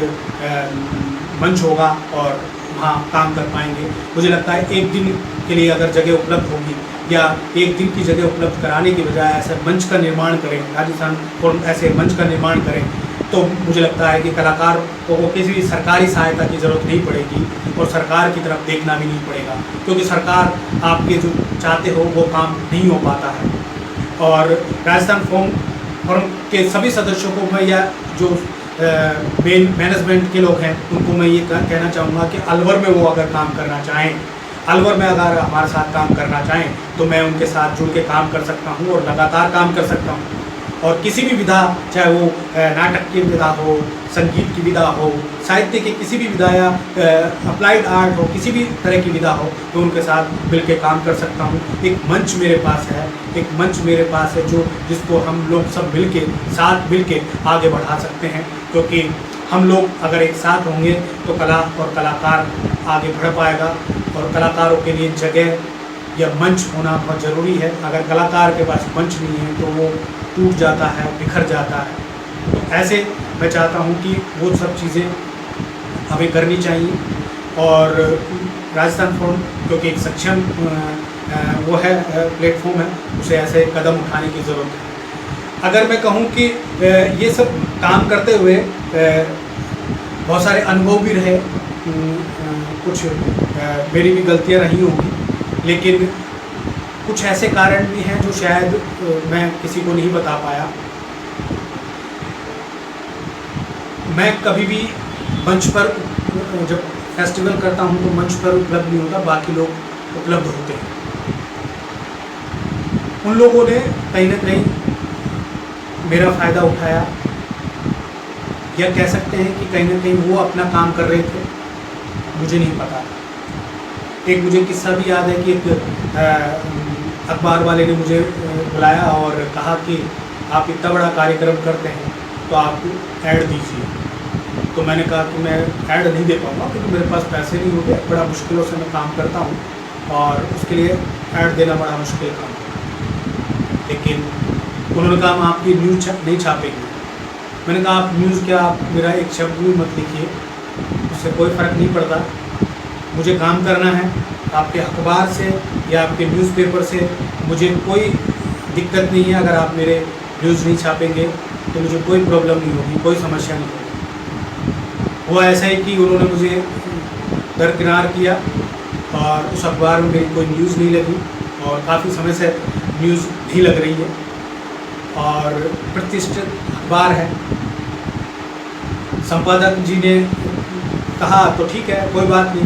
मंच होगा और वहाँ काम कर पाएंगे। मुझे लगता है एक दिन के लिए अगर जगह उपलब्ध होगी या एक दिन की जगह उपलब्ध कराने की बजाय ऐसे मंच का निर्माण करें, राजस्थान फोम ऐसे मंच का निर्माण करें, तो मुझे लगता है कि कलाकार को किसी भी सरकारी सहायता की ज़रूरत नहीं पड़ेगी और सरकार की तरफ देखना भी नहीं पड़ेगा, क्योंकि सरकार आपके जो चाहते हो वो काम नहीं हो पाता है। और राजस्थान फोरम के सभी सदस्यों को मैं, या जो मेन मैनेजमेंट के लोग हैं उनको मैं ये कहना चाहूँगा कि अलवर में वो अगर काम करना चाहें, अलवर में अगर हमारे साथ काम करना चाहें तो मैं उनके साथ जुड़ के काम कर सकता हूँ और लगातार काम कर सकता हूँ। और किसी भी विधा, चाहे वो नाटक की विधा हो, संगीत की विधा हो, साहित्य की किसी भी विधा या अप्लाइड आर्ट हो, किसी भी तरह की विधा हो, तो उनके साथ मिलकर काम कर सकता हूँ। एक मंच मेरे पास है, एक मंच मेरे पास है जो जिसको हम लोग सब मिलके, साथ मिलके आगे बढ़ा सकते हैं, क्योंकि हम लोग अगर एक साथ होंगे तो कला और कलाकार आगे बढ़ पाएगा। और कलाकारों के लिए जगह या मंच होना बहुत ज़रूरी है। अगर कलाकार के पास मंच नहीं है तो वो टूट जाता है, बिखर जाता है। तो ऐसे मैं चाहता हूँ कि वो सब चीज़ें हमें करनी चाहिए और राजस्थान फोरम क्योंकि एक सक्षम वो है, प्लेटफॉर्म है, उसे ऐसे कदम उठाने की ज़रूरत है। अगर मैं कहूँ कि ये सब काम करते हुए बहुत सारे अनुभव भी रहे, कुछ मेरी भी गलतियाँ रही होंगी, लेकिन कुछ ऐसे कारण भी हैं जो शायद मैं किसी को नहीं बता पाया। मैं कभी भी मंच पर जब फेस्टिवल करता हूं तो मंच पर उपलब्ध नहीं होता, बाकी लोग उपलब्ध होते हैं। उन लोगों ने कहीं ना कहीं मेरा फ़ायदा उठाया, या कह सकते हैं कि कहीं ना कहीं वो अपना काम कर रहे थे, मुझे नहीं पता। एक मुझे किस्सा भी याद है कि एक अखबार वाले ने मुझे बुलाया और कहा कि आप इतना बड़ा कार्यक्रम करते हैं तो आप ऐड दीजिए। तो मैंने कहा कि मैं ऐड नहीं दे पाऊँगा क्योंकि मेरे पास पैसे नहीं होते, बड़ा मुश्किलों से मैं काम करता हूँ और उसके लिए ऐड देना बड़ा मुश्किल काम है। लेकिन उन्होंने कहा हम आपकी न्यूज़ नहीं छापेंगे। मैंने कहा आप न्यूज़ क्या, आप मेरा एक शब्द भी मत लिखिए, उससे कोई फ़र्क नहीं पड़ता। मुझे काम करना है, आपके अखबार से या आपके न्यूज़पेपर से मुझे कोई दिक्कत नहीं है। अगर आप मेरे न्यूज़ नहीं छापेंगे तो मुझे कोई प्रॉब्लम नहीं होगी, कोई समस्या नहीं होगी। वो ऐसा है कि उन्होंने मुझे दरकिनार किया और उस अखबार में मेरी कोई न्यूज़ नहीं लगी और काफ़ी समय से न्यूज़ नहीं लग रही है। और प्रतिष्ठित अखबार है। संपादक जी ने कहा तो ठीक है, कोई बात नहीं,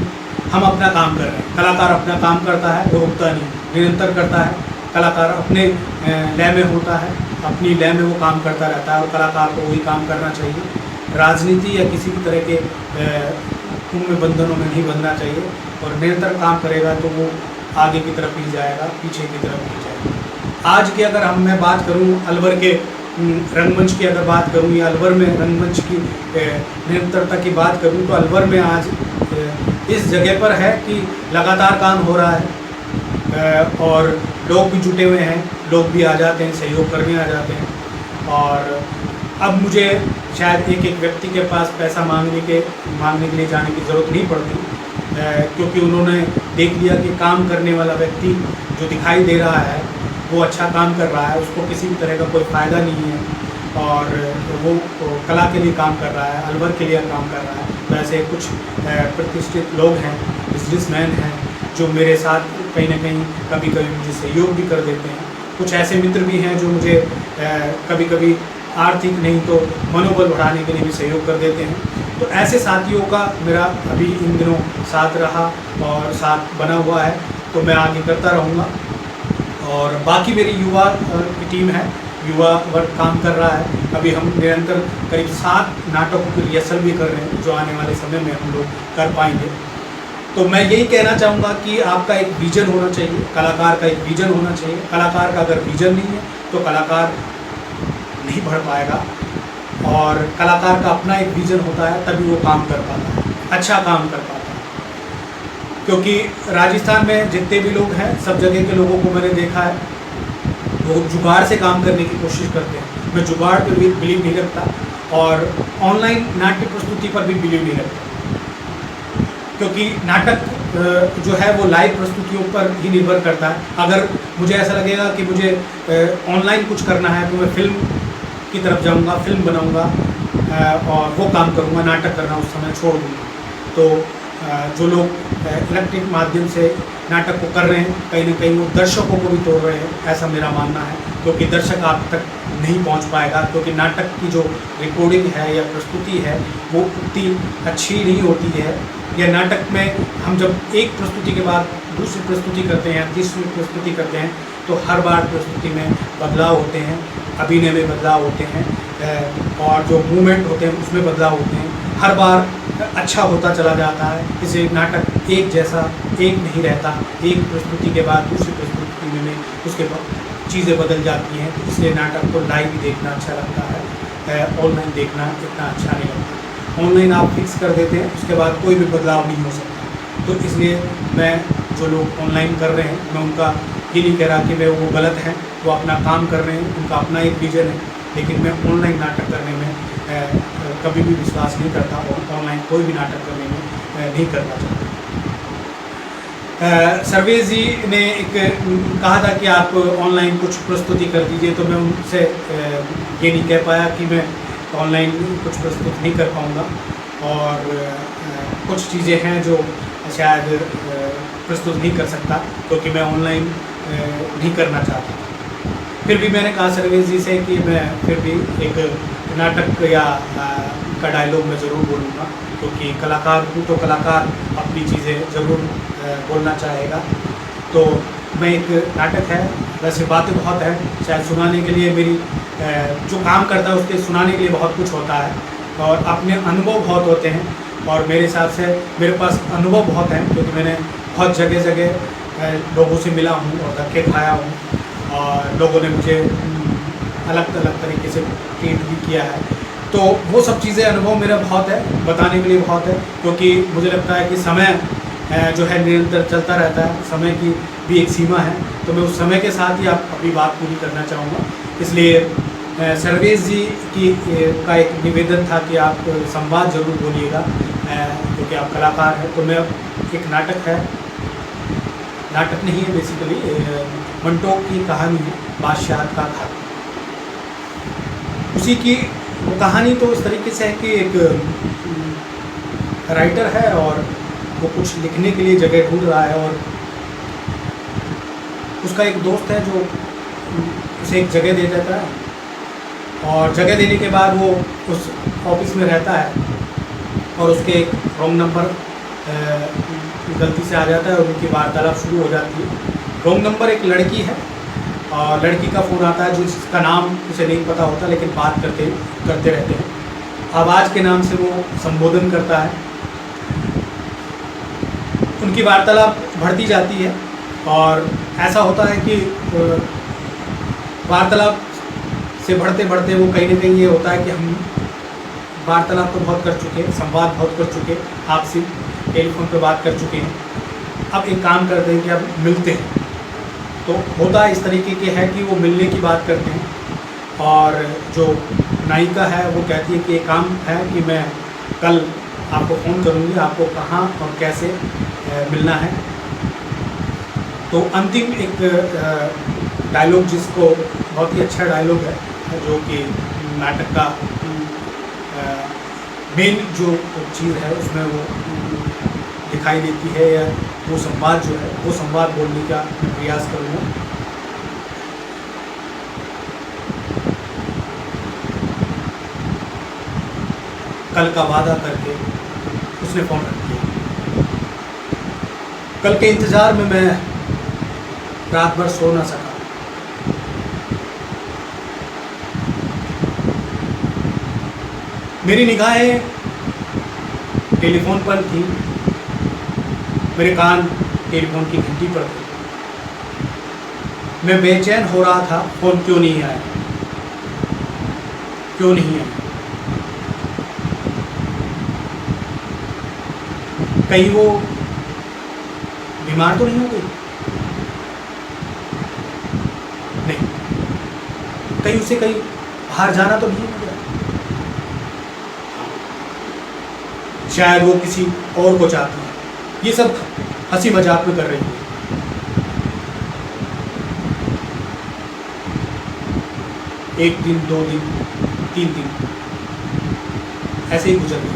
हम अपना काम कर रहे हैं। कलाकार अपना काम करता है, वो रुकता नहीं, निरंतर करता है। कलाकार अपने लय में होता है, अपनी लय में वो काम करता रहता है और कलाकार को वही काम करना चाहिए। राजनीति या किसी भी तरह के उम्र बंधनों में नहीं बंधना चाहिए और निरंतर काम करेगा तो वो आगे की तरफ ही जाएगा, पीछे की तरफ नहीं जाएगा। आज की अगर मैं बात करूं अलवर के रंगमंच की अगर बात करूं या अलवर में रंगमंच की निरंतरता की बात करूं तो अलवर में आज इस जगह पर है कि लगातार काम हो रहा है और लोग भी जुटे हुए हैं, लोग भी आ जाते हैं, सहयोग करने आ जाते हैं। और अब मुझे शायद एक व्यक्ति के पास पैसा मांगने के लिए जाने की ज़रूरत नहीं पड़ती, क्योंकि उन्होंने देख लिया कि काम करने वाला व्यक्ति जो दिखाई दे रहा है वो अच्छा काम कर रहा है, उसको किसी भी तरह का कोई फ़ायदा नहीं है और वो कला के लिए काम कर रहा है, अलवर के लिए काम कर रहा है। वैसे कुछ प्रतिष्ठित लोग हैं, बिजनेसमैन हैं, जो मेरे साथ कहीं ना कहीं कभी कभी मुझे सहयोग भी कर देते हैं। कुछ ऐसे मित्र भी हैं जो मुझे कभी कभी आर्थिक नहीं तो मनोबल बढ़ाने के लिए भी सहयोग कर देते हैं। तो ऐसे साथियों का मेरा अभी इन दिनों साथ रहा और साथ बना हुआ है, तो मैं आगे करता रहूँगा। और बाकी मेरी युवा की टीम है, युवा वर्ग काम कर रहा है। अभी हम निरंतर करीब 7 नाटकों की रिहर्सल भी कर रहे हैं, जो आने वाले समय में हम लोग कर पाएंगे। तो मैं यही कहना चाहूँगा कि आपका एक विजन होना चाहिए, कलाकार का एक विजन होना चाहिए। कलाकार का अगर विजन नहीं है तो कलाकार नहीं बढ़ पाएगा और कलाकार का अपना एक विजन होता है, तभी वो काम कर पाता है, अच्छा काम कर पाता है। क्योंकि राजस्थान में जितने भी लोग हैं, सब जगह के लोगों को मैंने देखा है, वो जुगाड़ से काम करने की कोशिश करते हैं। मैं जुगाड़ पर भी बिलीव नहीं रखता और ऑनलाइन नाट्य प्रस्तुति पर भी बिलीव नहीं रखता, क्योंकि नाटक जो है वो लाइव प्रस्तुतियों पर ही निर्भर करता है। अगर मुझे ऐसा लगेगा कि मुझे ऑनलाइन कुछ करना है तो मैं फिल्म की तरफ जाऊंगा, फिल्म बनाऊंगा और वो काम करूंगा, नाटक करना उस समय छोड़ दूंगा। तो जो लोग इलेक्ट्रिक माध्यम से नाटक को कर रहे हैं, कहीं ना कहीं वो दर्शकों को भी तोड़ रहे हैं, ऐसा मेरा मानना है। क्योंकि दर्शक आप तक नहीं पहुंच पाएगा, क्योंकि नाटक की जो रिकॉर्डिंग है या प्रस्तुति है वो उतनी अच्छी नहीं होती है। या नाटक में हम जब एक प्रस्तुति के बाद दूसरी प्रस्तुति करते हैं, तीसरी प्रस्तुति करते हैं, तो हर बार प्रस्तुति में बदलाव होते हैं, अभिनय में बदलाव होते हैं और जो मूवमेंट होते हैं उसमें बदलाव होते हैं। हर बार अच्छा होता चला जाता है। इसलिए नाटक एक जैसा एक नहीं रहता, एक प्रस्तुति के बाद दूसरी प्रस्तुति में उसके चीज़ें बदल जाती हैं। इसलिए नाटक को लाइव ही देखना अच्छा लगता है, ऑनलाइन देखना इतना अच्छा नहीं लगता। ऑनलाइन आप फिक्स कर देते हैं, उसके बाद कोई भी बदलाव नहीं हो सकता। तो इसलिए मैं जो लोग ऑनलाइन कर रहे हैं, मैं उनका ये नहीं कह रहा कि मैं वो गलत हैं, वो अपना काम कर रहे हैं, उनका अपना एक विजन है। लेकिन मैं ऑनलाइन नाटक करने में कभी भी विश्वास नहीं करता और ऑनलाइन कोई भी नाटक करने में नहीं करना चाहता। सर्वेश जी ने एक कहा था कि आप ऑनलाइन कुछ प्रस्तुति कर दीजिए, तो मैं उनसे ये नहीं कह पाया कि मैं ऑनलाइन कुछ प्रस्तुत नहीं कर पाऊँगा। और कुछ चीज़ें हैं जो शायद प्रस्तुत नहीं कर सकता, क्योंकि मैं ऑनलाइन नहीं करना चाहता। फिर भी मैंने कहा सर्वेश जी से कि मैं फिर भी एक नाटक या का डायलॉग मैं ज़रूर बोलूँगा, क्योंकि कलाकार हूँ तो कलाकार अपनी चीज़ें ज़रूर बोलना चाहेगा। तो मैं एक नाटक है, वैसे बातें बहुत हैं, शायद सुनाने के लिए मेरी जो काम करता है उसके सुनाने के लिए बहुत कुछ होता है और अपने अनुभव बहुत होते हैं। और मेरे हिसाब से मेरे पास अनुभव बहुत हैं, क्योंकि मैंने बहुत जगह जगह लोगों से मिला हूँ और धक्के खाया हूँ और लोगों ने मुझे अलग अलग तरीके से ट्रीट भी किया है। तो वो सब चीज़ें अनुभव मेरा बहुत है, बताने के लिए बहुत है, क्योंकि मुझे लगता है कि समय जो है निरंतर चलता रहता है, समय की भी एक सीमा है। तो मैं उस समय के साथ ही आप अपनी बात पूरी करना चाहूँगा। इसलिए सर्वेश जी का एक निवेदन था कि आप संवाद ज़रूर बोलिएगा, क्योंकि आप कलाकार हैं। तो मैं एक नाटक है, नाटक नहीं है बेसिकली, मंटोक की कहानी है, बादशाह का घर। उसी की वो कहानी तो इस तरीके से है कि एक राइटर है और वो कुछ लिखने के लिए जगह ढूंढ रहा है और उसका एक दोस्त है जो उसे एक जगह दे देता है और जगह देने के बाद वो उस ऑफिस में रहता है और उसके एक रॉन्ग नंबर गलती से आ जाता है और उनकी वार्तालाप शुरू हो जाती है। रॉन्ग नंबर एक लड़की है और लड़की का फ़ोन आता है जिसका नाम उसे नहीं पता होता, लेकिन बात करते रहते हैं। आवाज़ के नाम से वो संबोधन करता है। उनकी वार्तालाप बढ़ती जाती है और ऐसा होता है कि वार्तालाप से बढ़ते बढ़ते वो कहीं ना कहीं ये होता है कि हम वार्तालाप तो बहुत कर चुके हैं, संवाद बहुत कर चुके हैं, आपसी टेलीफोन पे बात कर चुके हैं। अब एक काम करते हैं कि अब मिलते हैं। तो होता इस तरीके के है कि वो मिलने की बात करते हैं और जो नायिका है वो कहती है कि एक काम है कि मैं कल आपको फ़ोन करूँगी, आपको कहाँ और कैसे मिलना है। तो अंतिम एक डायलॉग जिसको बहुत ही अच्छा डायलॉग है, जो कि नाटक का मेन जो चीज़ है उसमें वो दिखाई देती है, या वो संवाद जो है वो संवाद बोलने का मैं प्रयास करूँगा। कल का वादा करके उसने फ़ोन रख दिया। कल के इंतज़ार में मैं रात भर सो ना सका। मेरी निगाहें टेलीफोन पर थी, मेरे कान टेलीफोन की घंटी पर थे। मैं बेचैन हो रहा था, फ़ोन क्यों नहीं आया, क्यों नहीं आया। कहीं वो बीमार तो नहीं हो गई? नहीं। कहीं उसे कहीं बाहर जाना तो नहीं हो गया? शायद वो किसी और को चाहती है। ये सब हंसी मजाक में कर रही है। एक दिन, 2 दिन, 3 दिन ऐसे ही गुजर गए।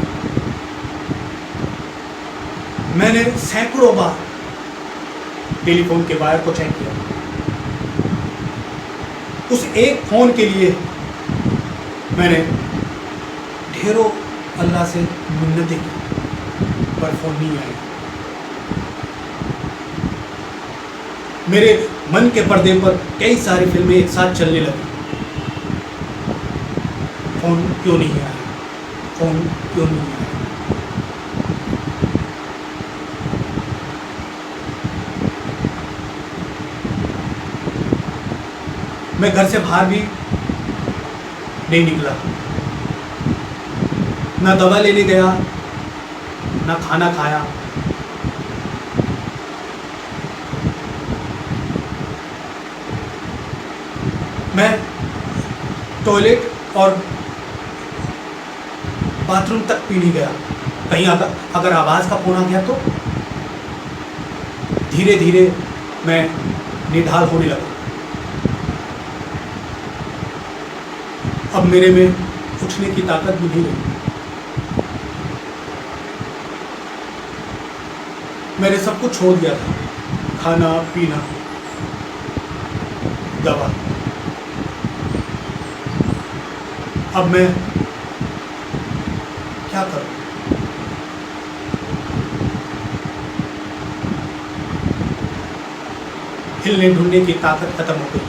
मैंने सैकड़ों बार टेलीफोन के वायर को चेक किया। उस एक फ़ोन के लिए मैंने ढेरों अल्लाह से मिन्नतें की, पर फ़ोन नहीं आया। मेरे मन के पर्दे पर कई सारी फिल्में एक साथ चलने लगी। फ़ोन क्यों नहीं आया, फ़ोन क्यों नहीं आया। मैं घर से बाहर भी नहीं निकला, ना दवा लेने गया, ना खाना खाया। मैं टॉयलेट और बाथरूम तक भी नहीं गया। कहीं अगर आवाज़ का फ़ोन आ गया तो धीरे धीरे मैं निढाल होने लगा। अब मेरे में उठने की ताकत भी नहीं रही। मैंने सब कुछ छोड़ दिया था, खाना पीना, दवा। अब मैं क्या करूं? हिलने ढूंढने की ताकत खत्म हो गई।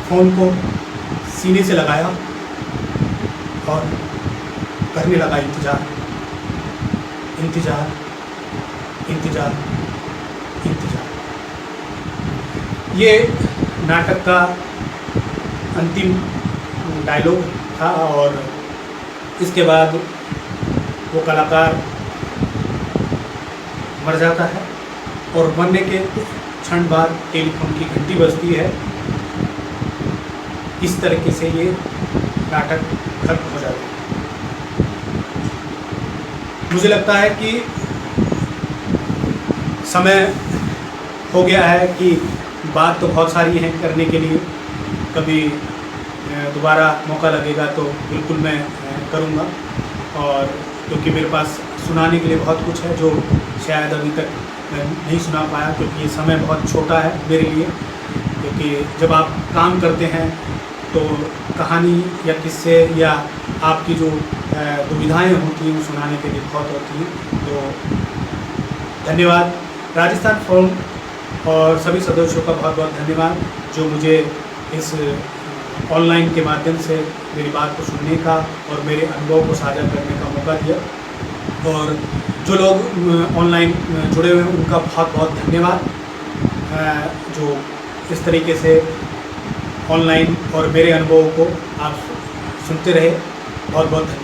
फ़ोन को सीने से लगाया और करने लगा इंतज़ार, इंतज़ार, इंतज़ार, इंतज़ार। ये नाटक का अंतिम डायलॉग था और इसके बाद वो कलाकार मर जाता है और मरने के कुछ क्षण बाद टेलीफोन की घंटी बजती है। इस तरीके से ये नाटक खत्म हो जाता है। मुझे लगता है कि समय हो गया है कि बात तो बहुत सारी है करने के लिए। कभी दोबारा मौका लगेगा तो बिल्कुल मैं करूँगा, और क्योंकि मेरे पास सुनाने के लिए बहुत कुछ है जो शायद अभी तक नहीं सुना पाया, क्योंकि ये समय बहुत छोटा है मेरे लिए। क्योंकि जब आप काम करते हैं तो कहानी या किस्से या आपकी जो दुविधाएं होती हैं वो सुनाने के लिए बहुत होती हैं। तो धन्यवाद राजस्थान फोरम और सभी सदस्यों का बहुत बहुत धन्यवाद जो मुझे इस ऑनलाइन के माध्यम से मेरी बात को सुनने का और मेरे अनुभव को साझा करने का मौका दिया। और जो लोग ऑनलाइन जुड़े हुए हैं उनका बहुत बहुत धन्यवाद, जो इस तरीके से ऑनलाइन और मेरे अनुभवों को आप सुनते रहे। बहुत बहुत धन्यवाद।